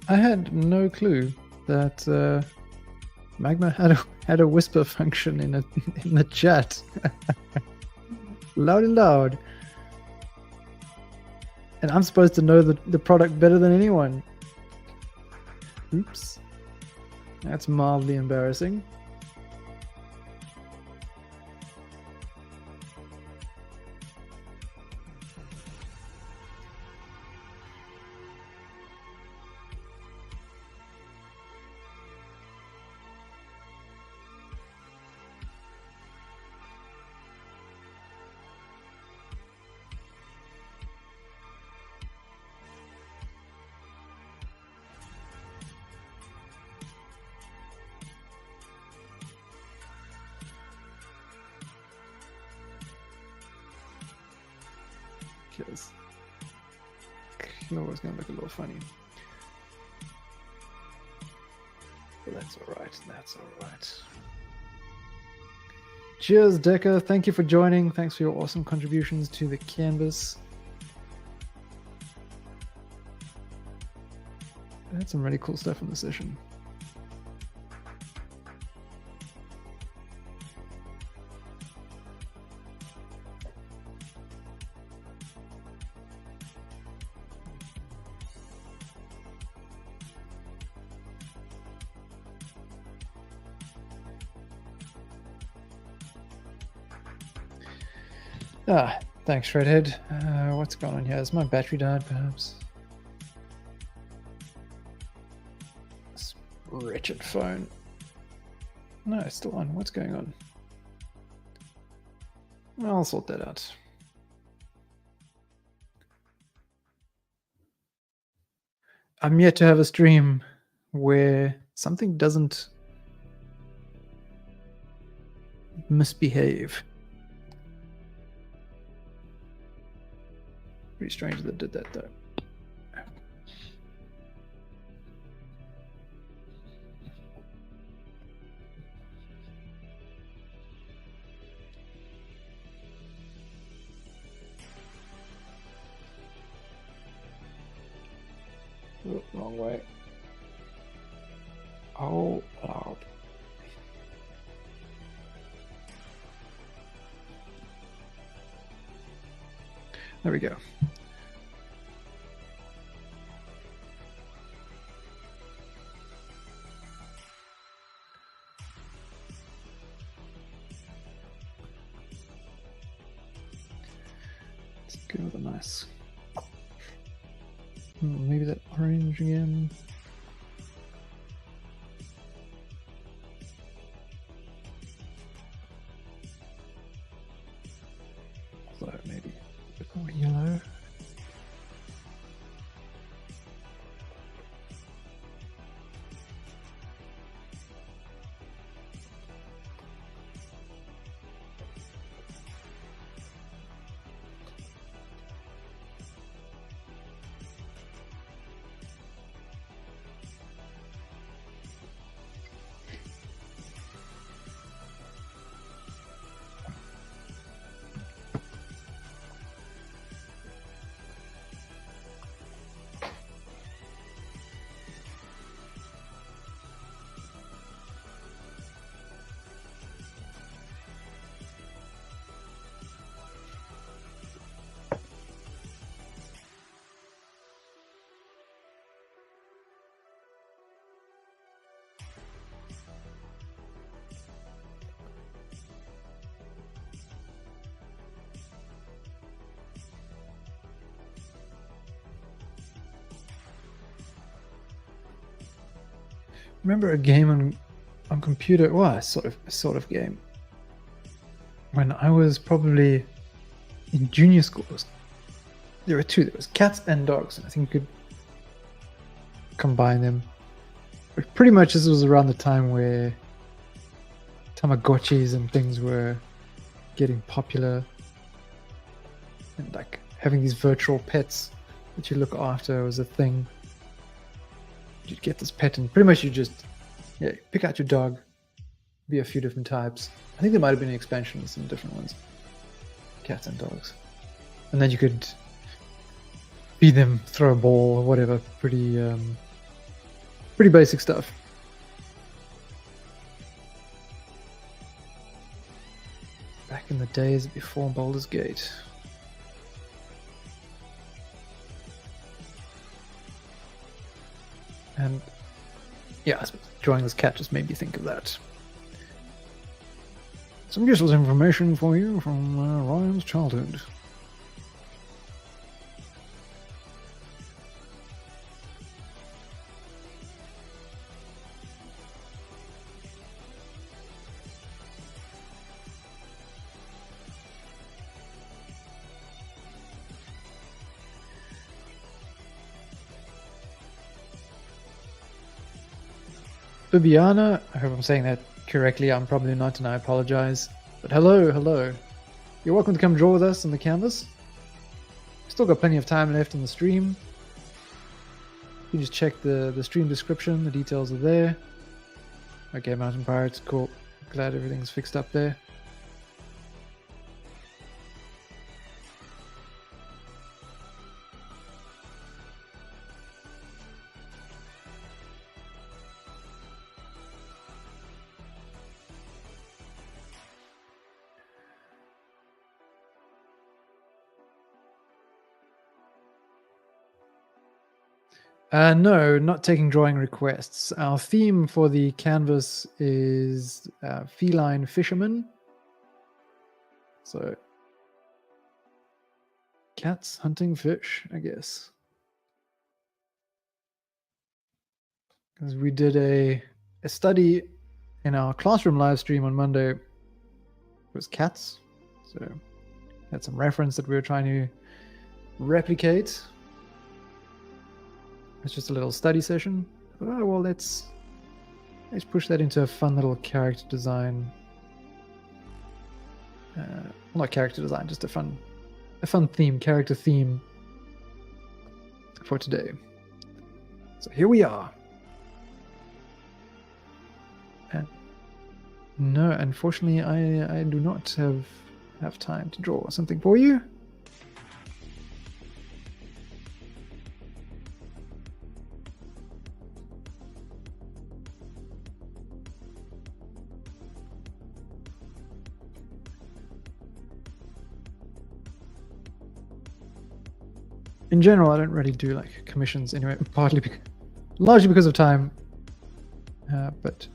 I had no clue that Magma had a whisper function in the chat. Loud and loud. And I'm supposed to know the product better than anyone. Oops. That's mildly embarrassing. Because Claw's gonna look a little funny. But that's alright, that's alright. Cheers, Decker. Thank you for joining. Thanks for your awesome contributions to the canvas. I had some really cool stuff in the session. Thanks, Redhead. What's going on here? Has my battery died, perhaps? This wretched phone. No, it's still on. What's going on? I'll sort that out. I'm yet to have a stream where something doesn't misbehave. Pretty strange that did that, though. Oh, wrong way. Oh, Lord. There we go. Let's go with a nice. Maybe that orange again. So maybe a bit more yellow. Remember a game on computer? Well, a sort of game. When I was probably in junior school, there were two. There was cats and dogs, and I think you could combine them. But pretty much this was around the time where Tamagotchis and things were getting popular, and like having these virtual pets that you look after was a thing. You'd get this pet and pretty much you just pick out your dog, be a few different types. I think there might have been an expansion with some different ones, cats and dogs, and then you could feed them, throw a ball or whatever. Pretty basic stuff. Back in the days before Baldur's Gate. And yeah, I suppose drawing this cat just made me think of that. Some useless information for you from Ryan's childhood. Bibiana, I hope I'm saying that correctly. I'm probably not, and I apologize. But hello. You're welcome to come draw with us on the canvas. Still got plenty of time left in the stream. You can just check the stream description. The details are there. Okay, Mountain Pirates, cool. Glad everything's fixed up there. No, not taking drawing requests. Our theme for the canvas is Feline Fisherman. So, cats hunting fish, I guess. Because we did a study in our classroom live stream on Monday. It was cats. So, had some reference that we were trying to replicate. It's just a little study session. Oh, well, let's push that into a fun little character design. Not character design, just a fun theme, character theme for today. So here we are. And no, unfortunately, I do not have time to draw something for you. In general, I don't really do like commissions anyway, largely because of time, but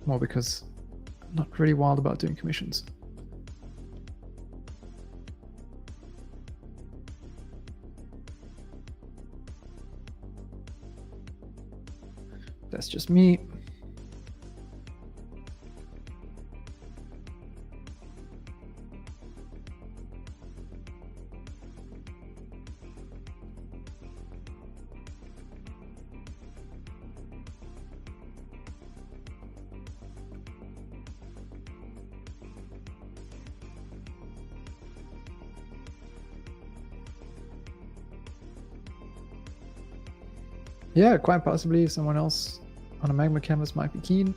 more because I'm not really wild about doing commissions. That's just me. Yeah, quite possibly someone else on a Magma canvas might be keen.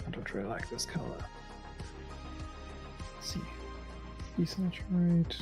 I don't really like this color. Let's see. Desaturate.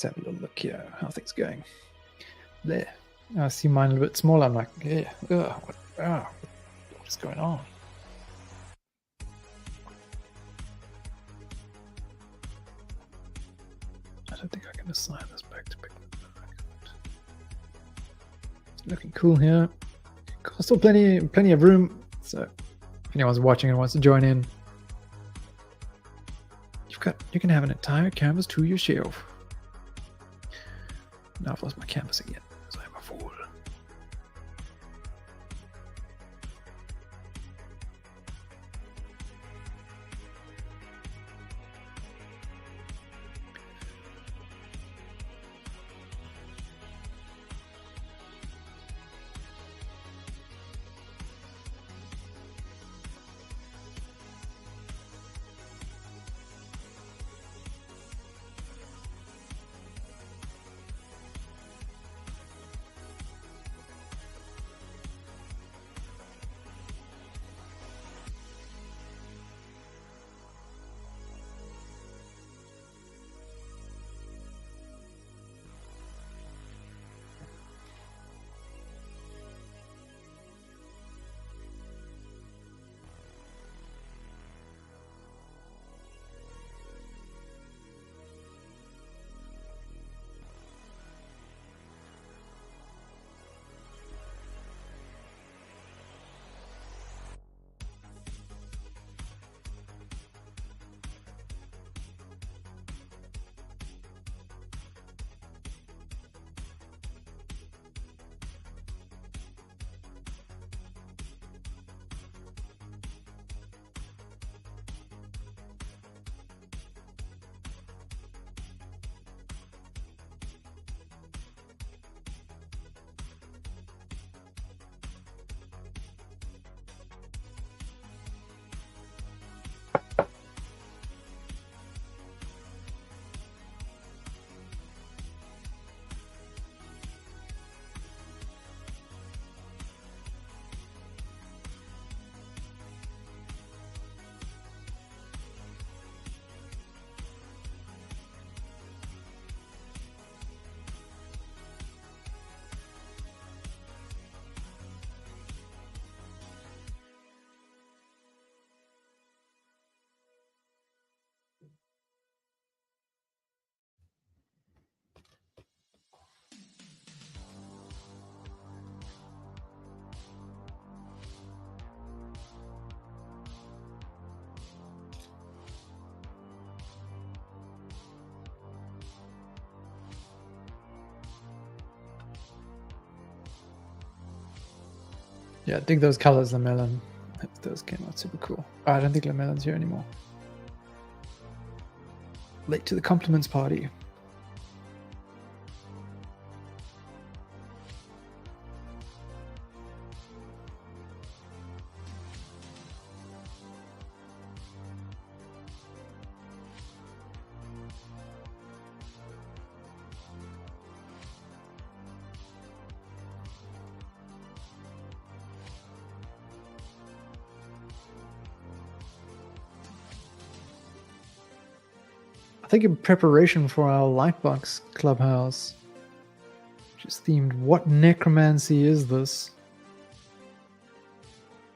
Let's have a little look here. How are things going? There. I see mine a little bit smaller. I'm like, yeah, what is going on? I don't think I can assign this back to picture. It's looking cool here. Cool. Still plenty of room. So if anyone's watching and wants to join in, you can have an entire canvas to yourself. Now I've lost my canvas again, so I'm a fool. Yeah, I dig those colors, the melon. Those came out super cool. Oh, I don't think the melon's here anymore. Late to the compliments party. I think in preparation for our Lightbox Clubhouse, which is themed, what necromancy is this?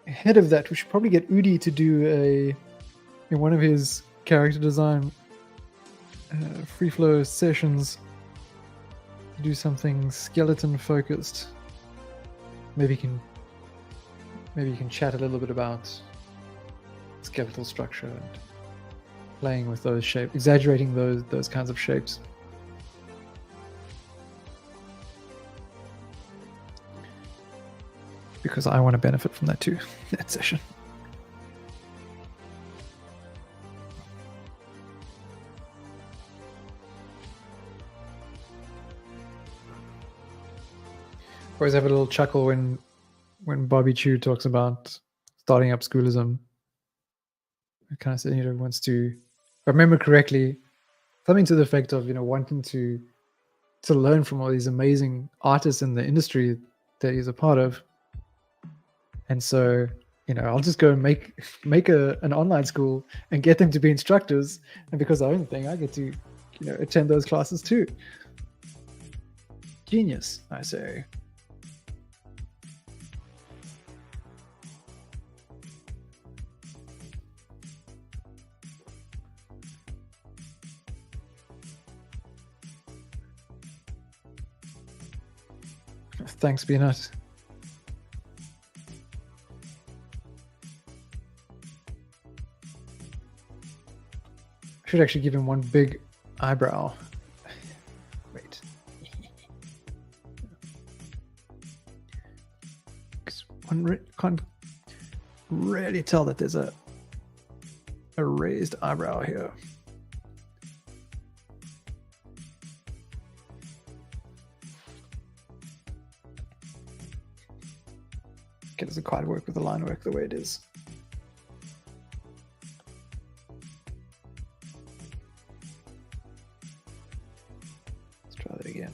Ahead of that, we should probably get Udi to do in one of his character design free flow sessions, do something skeleton focused. Maybe you can chat a little bit about skeletal structure and playing with those shapes, exaggerating those kinds of shapes. Because I want to benefit from that too, that session. Always have a little chuckle when Bobby Chu talks about starting up schoolism. It kind of said, wants to, if I remember correctly, something to the effect of, wanting to learn from all these amazing artists in the industry that he's a part of. And so, I'll just go and make an online school and get them to be instructors. And because I own the thing, I get to attend those classes too. Genius, I say. Thanks, Peanut. I should actually give him one big eyebrow. Wait. One can't really tell that there's a raised eyebrow here. It doesn't quite work with the line work the way it is. Let's try that again.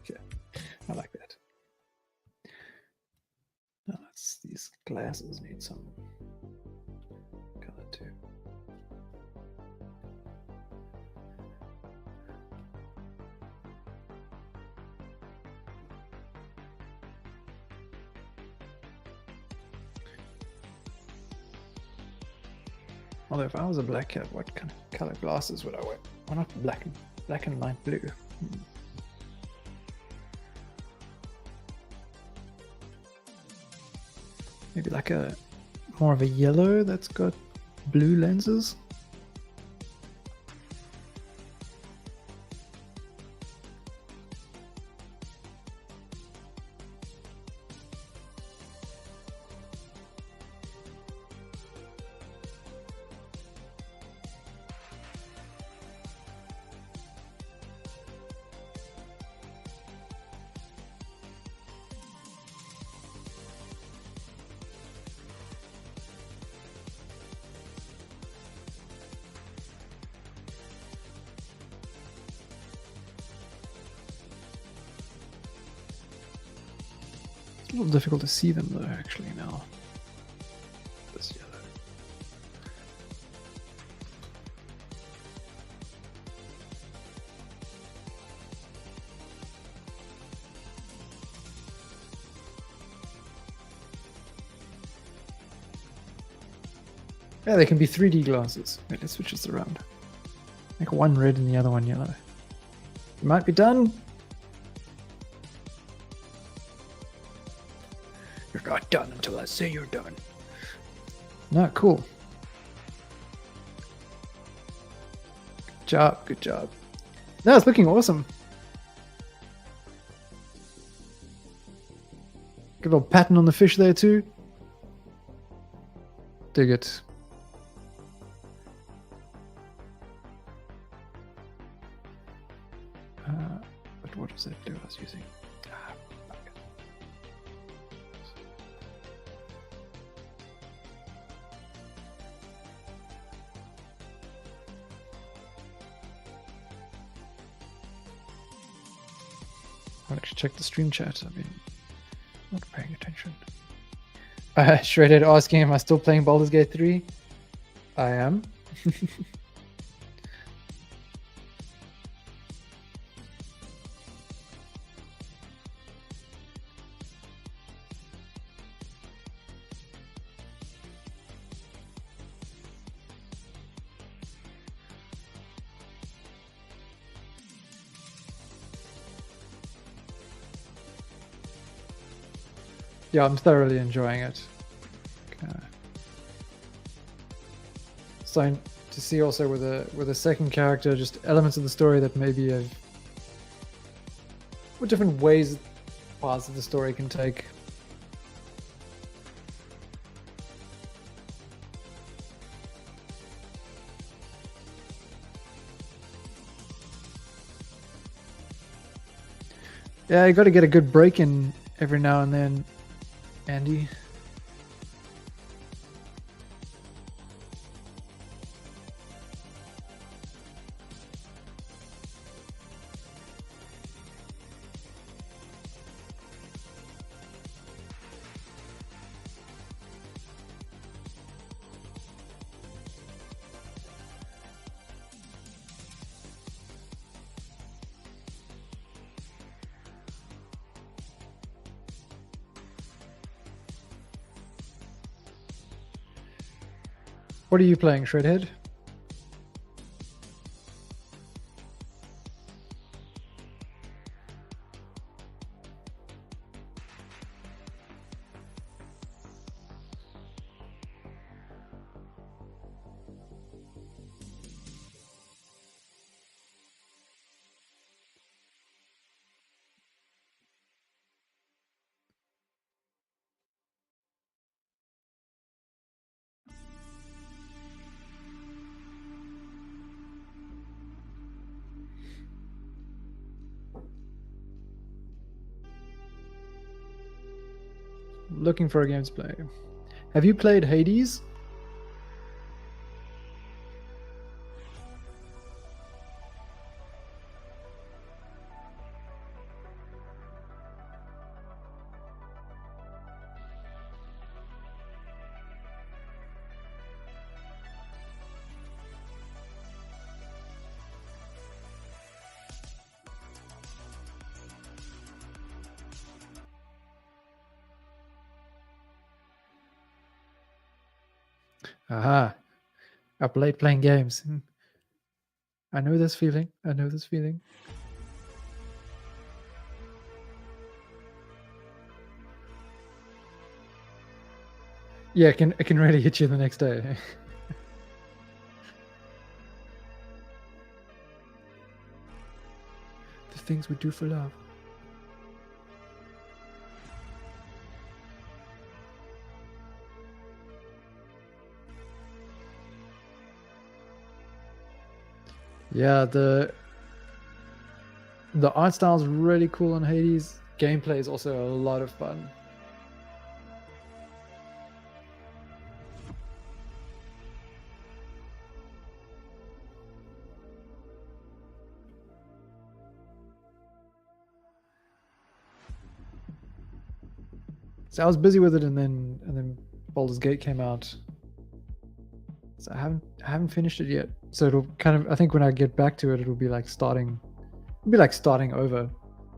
Okay, I like that. Now these glasses need some color too. Although if I was a black cat, what kind of color glasses would I wear? Why not black and light blue? Maybe like a more of a yellow that's got blue lenses. It's a little difficult to see them though, actually, now. This yellow. Yeah, they can be 3D glasses. Wait, let's switch this around. Make one red and the other one yellow. You might be done. You're not done until I say you're done. No, cool. Good job, good job. No, it's looking awesome. Good little pattern on the fish there too. Dig it. But what was that blue I was using? I'll actually check the stream chat. I've been not paying attention. Shredded asking, am I still playing Baldur's Gate 3? I am. Yeah, I'm thoroughly enjoying it. Starting to see also with a second character, just elements of the story that maybe have what different ways parts of the story can take. Yeah, you got to get a good break in every now and then, Andy. What are you playing, Shredhead? Looking for a game to play. Have you played Hades? Aha. Up late playing games. I know this feeling. I know this feeling. Yeah, it can really hit you the next day. The things we do for love. Yeah, the art style is really cool on Hades. Gameplay is also a lot of fun. So I was busy with it, and then Baldur's Gate came out. So I haven't finished it yet. So it'll kind of, I think when I get back to it, it'll be like starting over,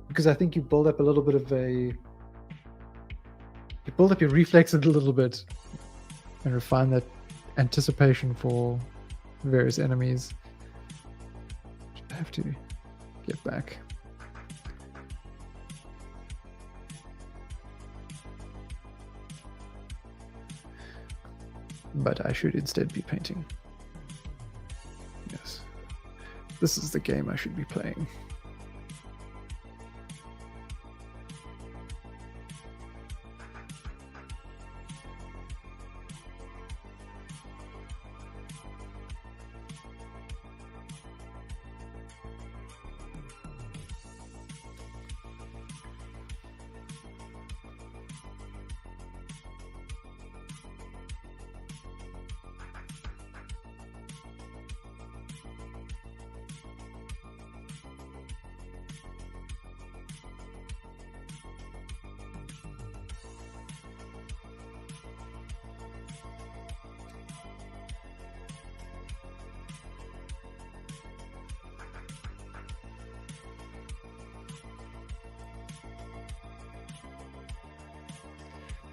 because I think you build up a little bit of you build up your reflexes a little bit and refine that anticipation for various enemies. I have to get back. But I should instead be painting. Yes. This is the game I should be playing.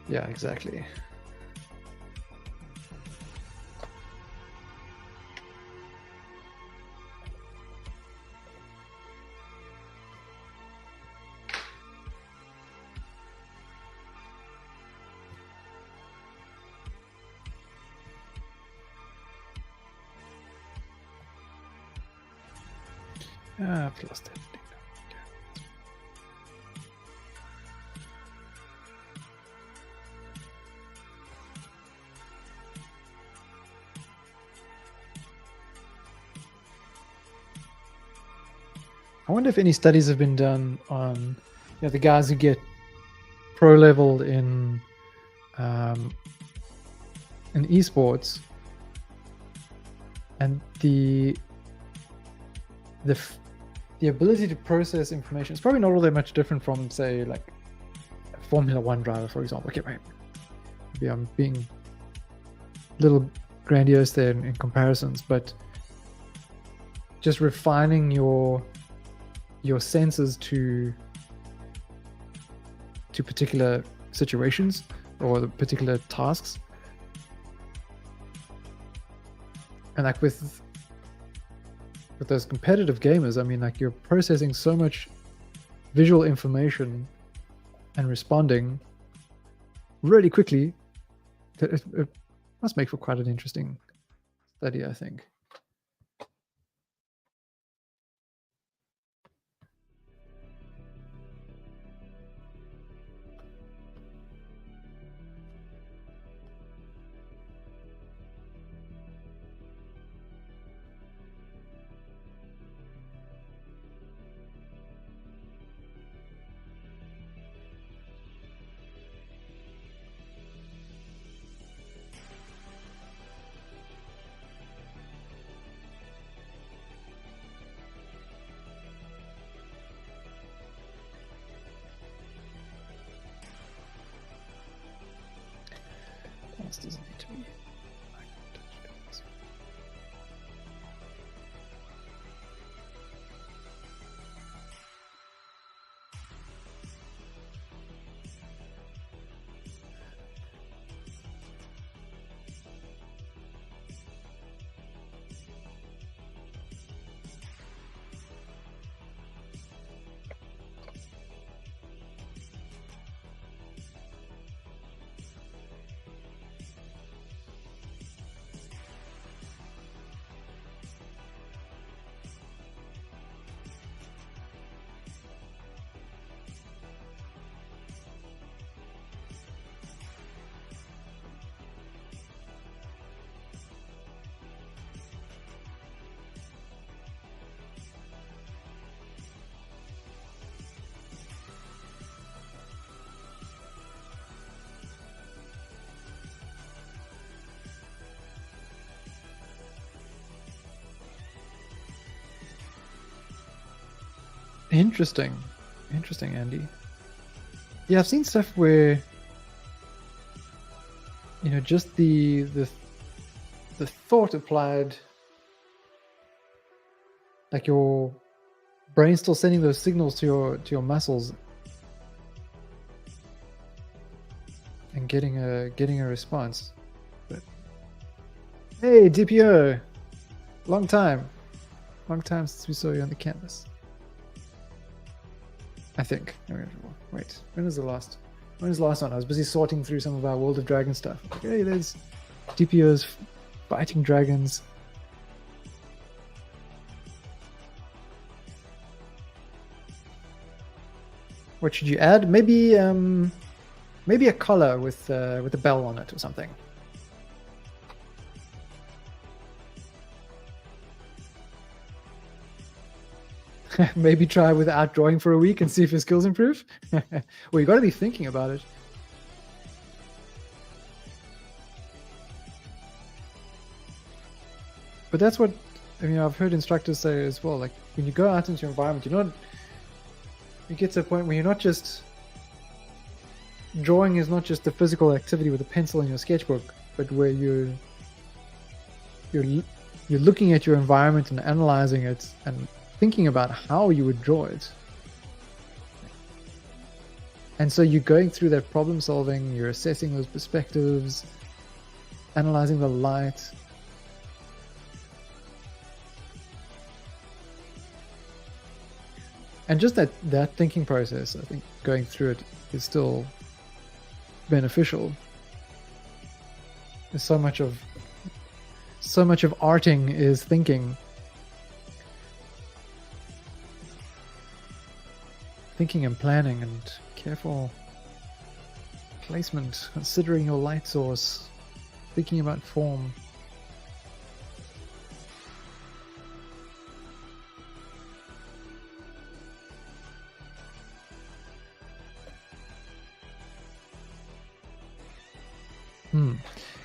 Yeah, exactly. I've lost everything. I wonder if any studies have been done on the guys who get pro level in esports, and the ability to process information is probably not all that much different from, say, like a Formula One driver, for example. Okay, right. Maybe I'm being a little grandiose there in comparisons, but just refining your senses to particular situations or the particular tasks. And like with those competitive gamers, I mean, like, you're processing so much visual information and responding really quickly that it must make for quite an interesting study, I think. This doesn't need to be. Interesting, Andy. Yeah, I've seen stuff where just the thought applied, like your brain's still sending those signals to your muscles and getting a response. But hey, DPO, long time since we saw you on the canvas. I think. Wait, when was the last one? I was busy sorting through some of our World of Dragon stuff. Okay, there's DPOs fighting dragons. What should you add? Maybe a collar with a bell on it or something. Maybe try without drawing for a week and see if your skills improve. Well, you got to be thinking about it. But that's what I've heard instructors say as well. Like, when you go out into your environment, you get to a point where you're not just drawing is not just the physical activity with a pencil in your sketchbook, but where you're looking at your environment and analyzing it and thinking about how you would draw it. And so you're going through that problem solving, you're assessing those perspectives, analyzing the light. And just that thinking process, I think going through it is still beneficial. There's so much of arting is thinking. thinking and planning and careful placement, considering your light source, thinking about form.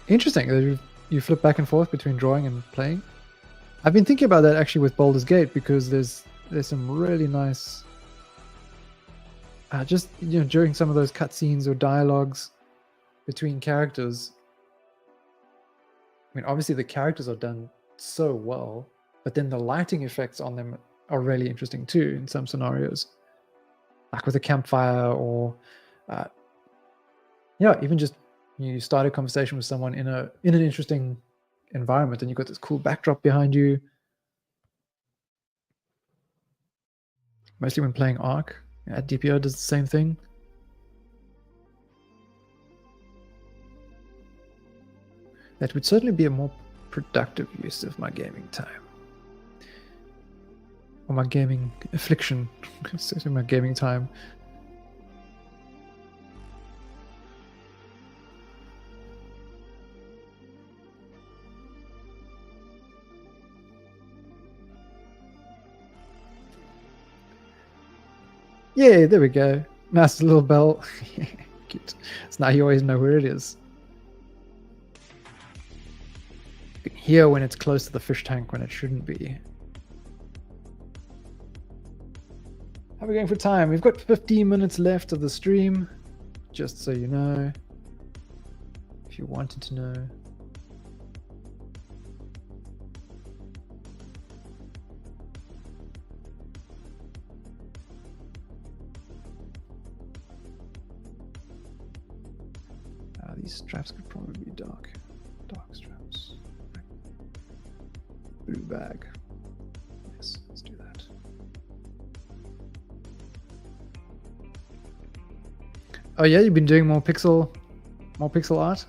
Interesting that you flip back and forth between drawing and playing. I've been thinking about that actually with Baldur's Gate, because there's some really nice just during some of those cutscenes or dialogues between characters. I mean, obviously the characters are done so well, but then the lighting effects on them are really interesting too in some scenarios, like with a campfire, or even just you start a conversation with someone in an interesting environment, and you've got this cool backdrop behind you. Mostly when playing Ark, DPO does the same thing. That would certainly be a more productive use of my gaming time. Or my gaming affliction. Certainly my gaming time. Yeah, there we go. Nice little bell. Cute. So now you always know where it is. You can hear when it's close to the fish tank when it shouldn't be. How are we going for time? We've got 15 minutes left of the stream, just so you know, if you wanted to know. These straps could probably be dark straps. Blue bag. Yes, let's do that. Oh yeah, you've been doing more pixel art?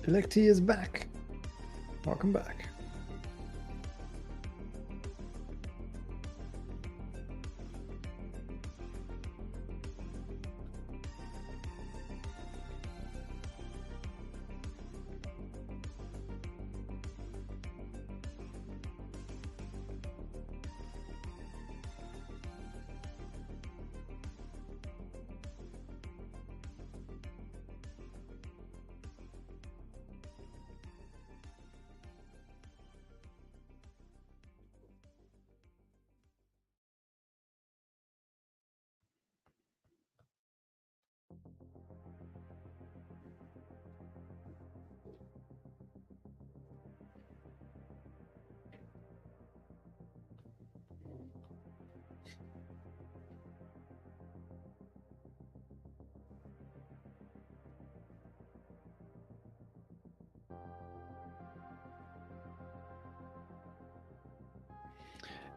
Electy is back. Welcome back.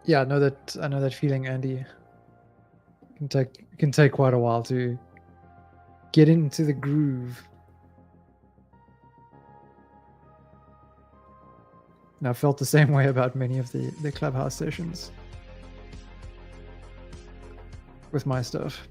Yeah, I know that feeling, Andy. It can take quite a while to get into the groove. And I felt the same way about many of the Clubhouse sessions with my stuff.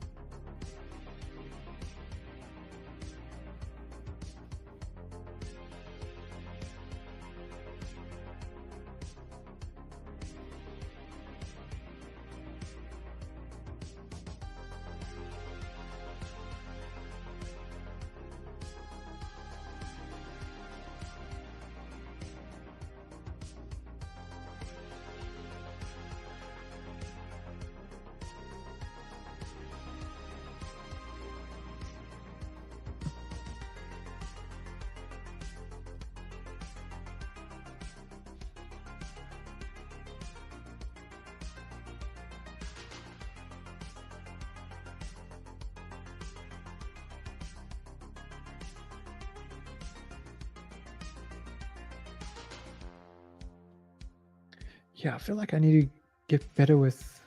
Yeah, I feel like I need to get better with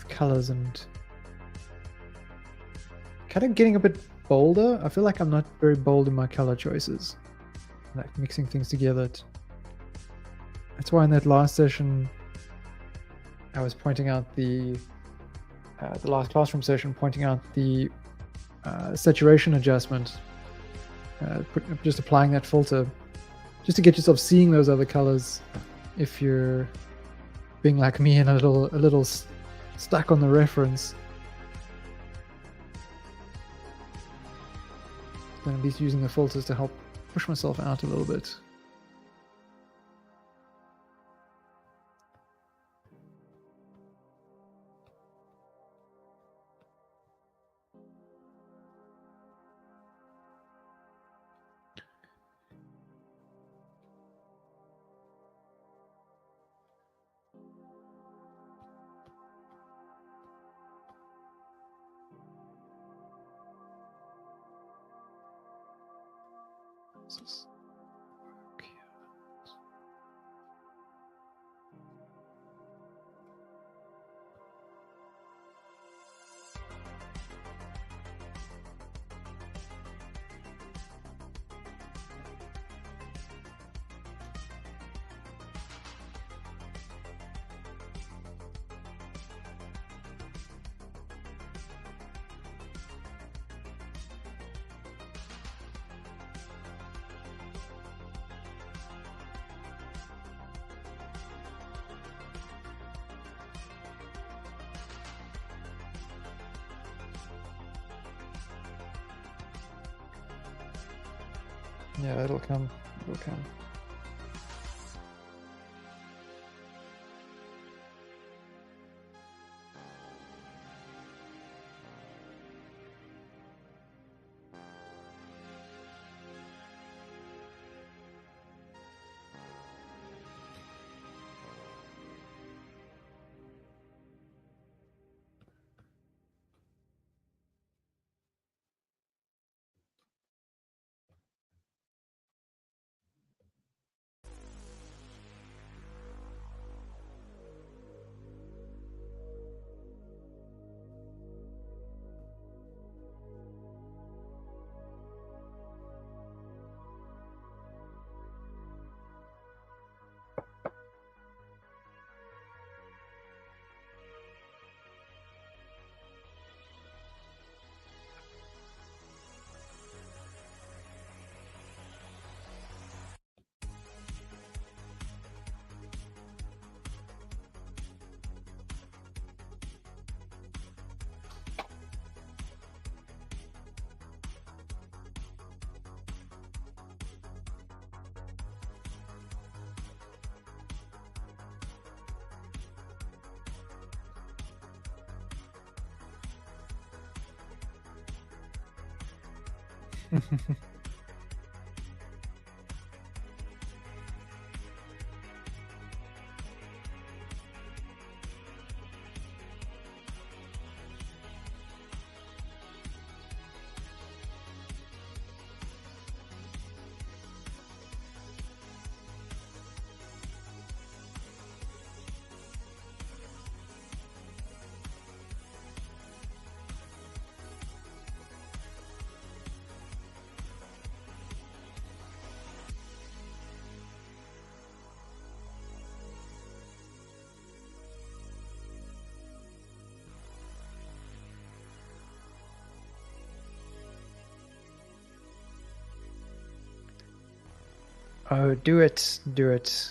colors and kind of getting a bit bolder. I feel like I'm not very bold in my color choices, like mixing things together. That's why in that last session, I was pointing out the last classroom session, pointing out the saturation adjustment, just applying that filter, just to get yourself seeing those other colors. If you're being like me and a little stuck on the reference, then at least using the filters to help push myself out a little bit. Yeah, it'll come. It'll come. Oh, do it. Do it.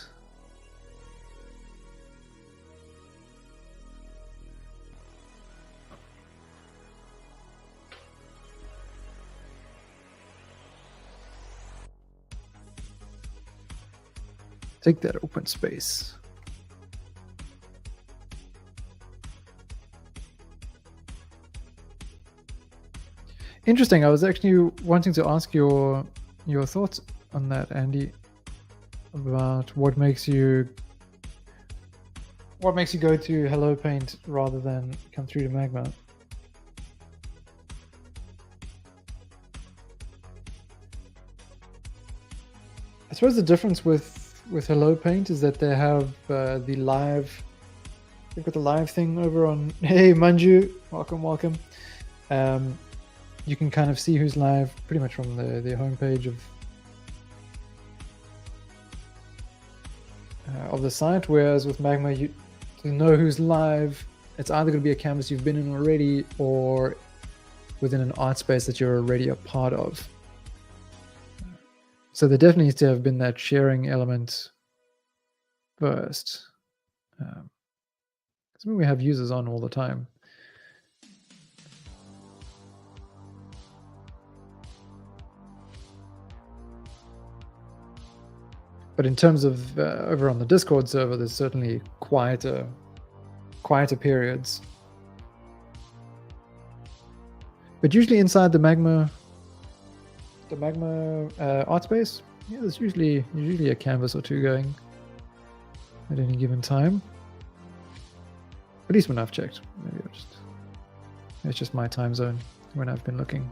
Take that open space. Interesting. I was actually wanting to ask your thoughts on that, Andy, about what makes you go to Hello Paint rather than come through to Magma. I suppose the difference with Hello Paint is that they have the live. They've got the live thing over on. Hey, Manju, welcome. You can kind of see who's live pretty much from the homepage of the site. Whereas with Magma, to know who's live, it's either going to be a canvas you've been in already or within an art space that you're already a part of. So there definitely needs to have been that sharing element first. Because we have users on all the time. But in terms of over on the Discord server, there's certainly quieter periods. But usually inside the Magma art space, yeah, there's usually a canvas or two going at any given time. At least when I've checked. Maybe it's just my time zone when I've been looking.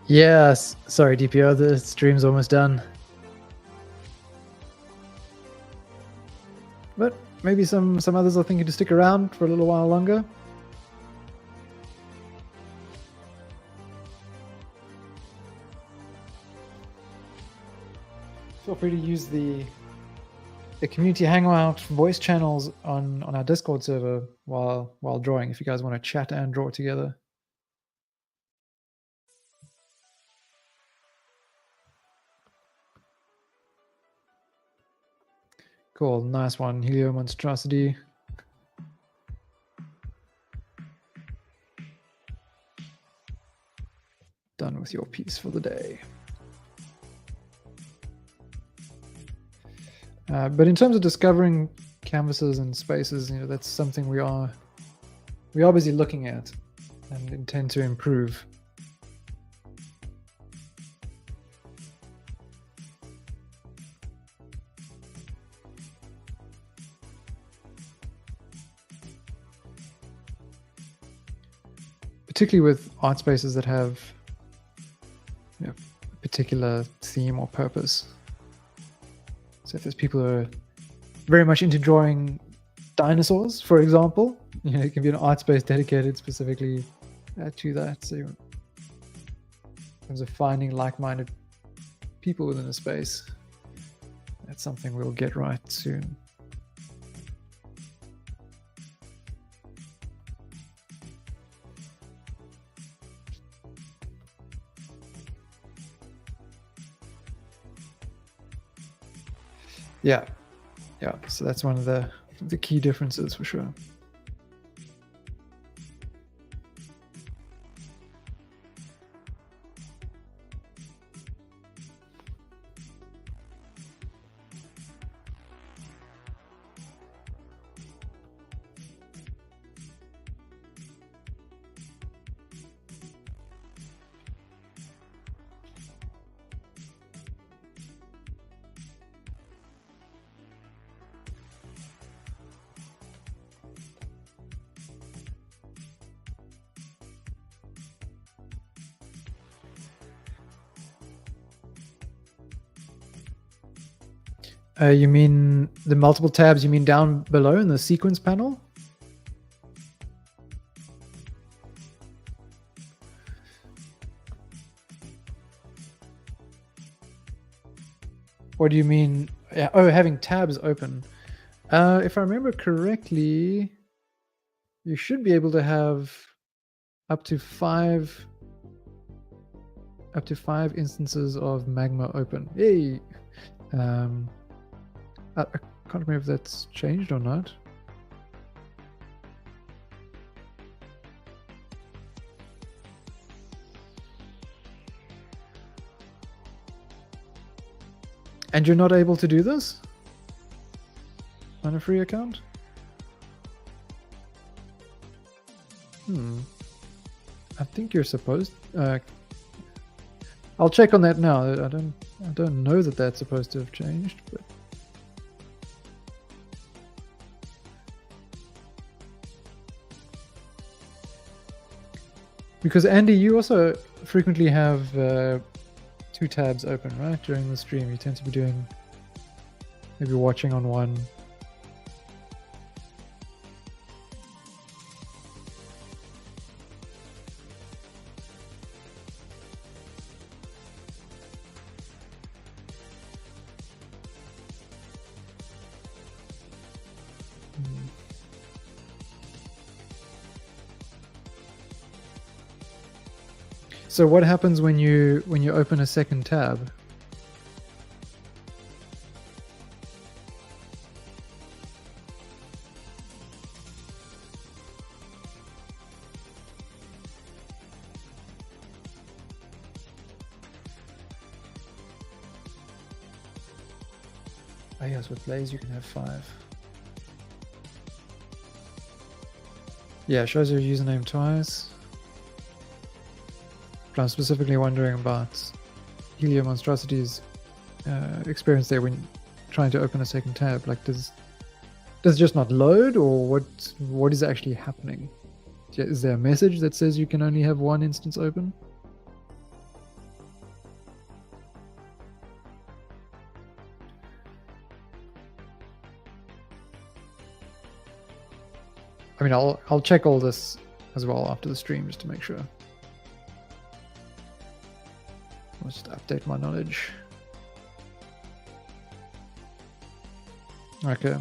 Yes, sorry DPO, the stream's almost done. But maybe some others are thinking to stick around for a little while longer. Feel free to use the community hangout voice channels on our Discord server while drawing if you guys want to chat and draw together. Cool, nice one, Helio Monstrosity. Done with your piece for the day. But in terms of discovering canvases and spaces, that's something we are busy looking at and intend to improve. Particularly with art spaces that have a particular theme or purpose. So if there's people who are very much into drawing dinosaurs, for example, it can be an art space dedicated specifically to that. So in terms of finding like-minded people within a space, that's something we'll get right soon. Yeah, so that's one of the key differences for sure. You mean the multiple tabs? You mean down below in the sequence panel? What do you mean? Yeah, oh, having tabs open. If I remember correctly, you should be able to have up to five instances of Magma open. Yay! I can't remember if that's changed or not. And you're not able to do this on a free account? I think you're supposed. I'll check on that now. I don't know that that's supposed to have changed, but. Because Andy, you also frequently have 2 tabs open, right? During the stream, you tend to be doing, maybe watching on one. So what happens when you open a second tab? Oh yes, with Blaze you can have 5. Yeah, it shows your username twice. But I'm specifically wondering about Helio Monstrosity's experience there when trying to open a second tab. Like, does it just not load, or what is actually happening? Is there a message that says you can only have one instance open? I mean, I'll check all this as well after the stream just to make sure. I'll just update my knowledge. Okay.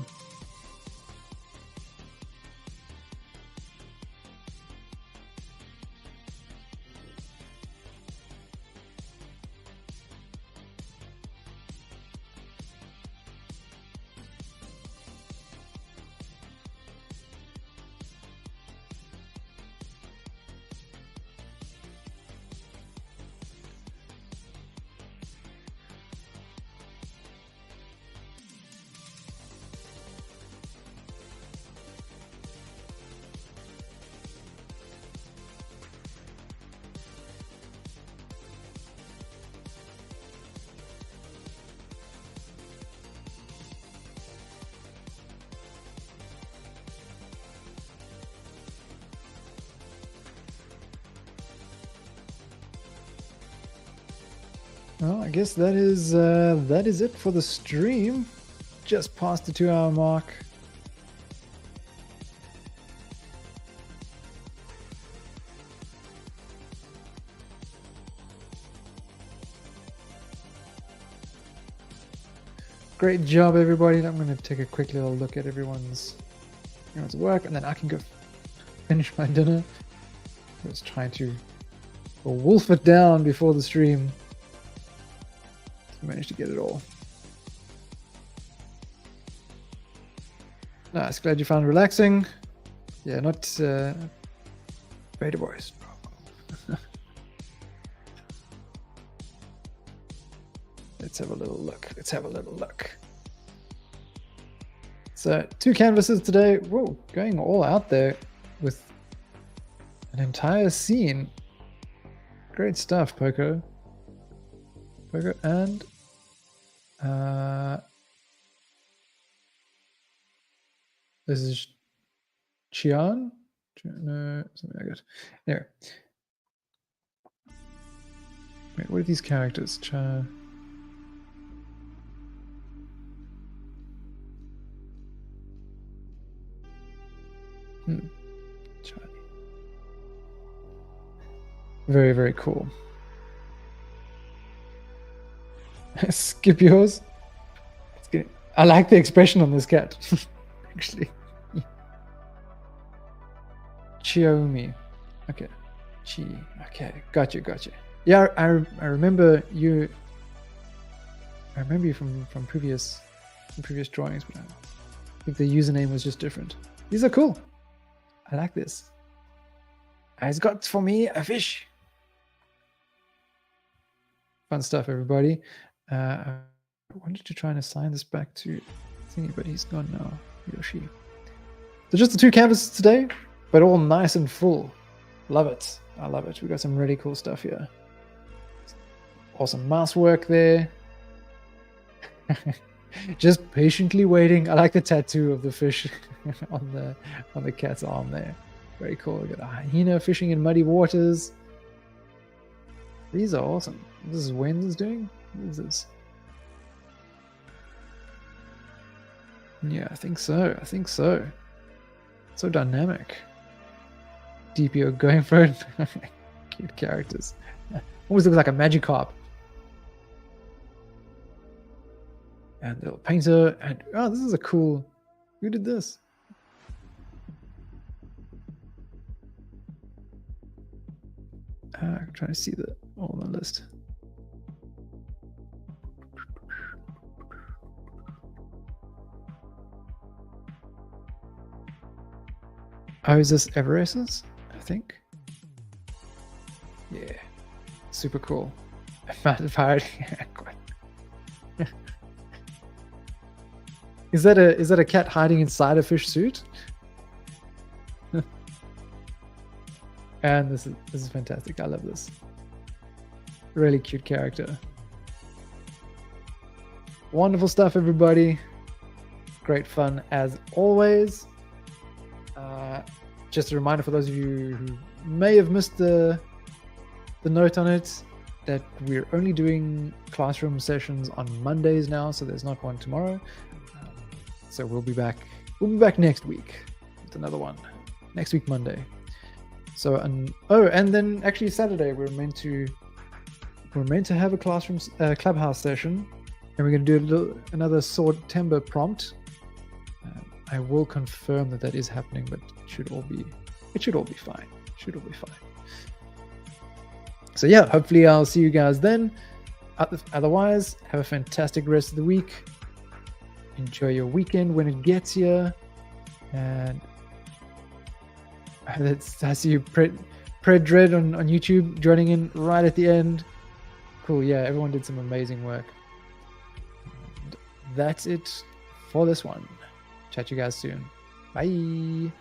Well, I guess that is it for the stream. Just past the 2-hour mark. Great job, everybody. I'm going to take a quick little look at everyone's work, and then I can go finish my dinner. I was trying to wolf it down before the stream. Managed to get it all. Nice. Glad you found it relaxing. Yeah, not beta boys. Let's have a little look. So 2 canvases today. Whoa, going all out there with an entire scene. Great stuff, Poco. And this is Chian? No, something like that. Anyway. Wait, what are these characters? Charlie. Very, very cool. Skip yours. I like the expression on this cat. Actually. Chiomi. Okay. Chi. Okay. Gotcha. Yeah, I remember you. I remember you from previous drawings, but I think the username was just different. These are cool. I like this. It's got for me a fish. Fun stuff, everybody. I wanted to try and assign this back to thingy, but he's gone now. Yoshi. So just the 2 canvases today, but all nice and full. Love it. I love it. We got some really cool stuff here. Awesome mouse work there. Just patiently waiting. I like the tattoo of the fish on the cat's arm there. Very cool. We got a hyena fishing in muddy waters. These are awesome. This is Wen's doing? What is this? Yeah, I think so. So dynamic. DPO going for it. Cute characters. Always looks like a Magikarp. And little painter. And oh, this is a cool. Who did this? I'm trying to see the all on the list. Oh, is this Everest's? I think. Yeah, super cool. Massive pirate. Is that a cat hiding inside a fish suit? And this is fantastic. I love this. Really cute character. Wonderful stuff, everybody. Great fun as always. Just a reminder for those of you who may have missed the note on it, that we're only doing classroom sessions on Mondays now, so there's not one tomorrow. So we'll be back next week with another one. Next week, Monday. So and then actually Saturday we're meant to have a classroom clubhouse session, and we're going to do another sword timber prompt. I will confirm that is happening, but it should all be fine. So yeah, hopefully I'll see you guys then. Otherwise, have a fantastic rest of the week. Enjoy your weekend when it gets here, and I see you, Pred Dread on YouTube joining in right at the end. Cool, yeah, everyone did some amazing work. And that's it for this one. Chat you guys soon. Bye.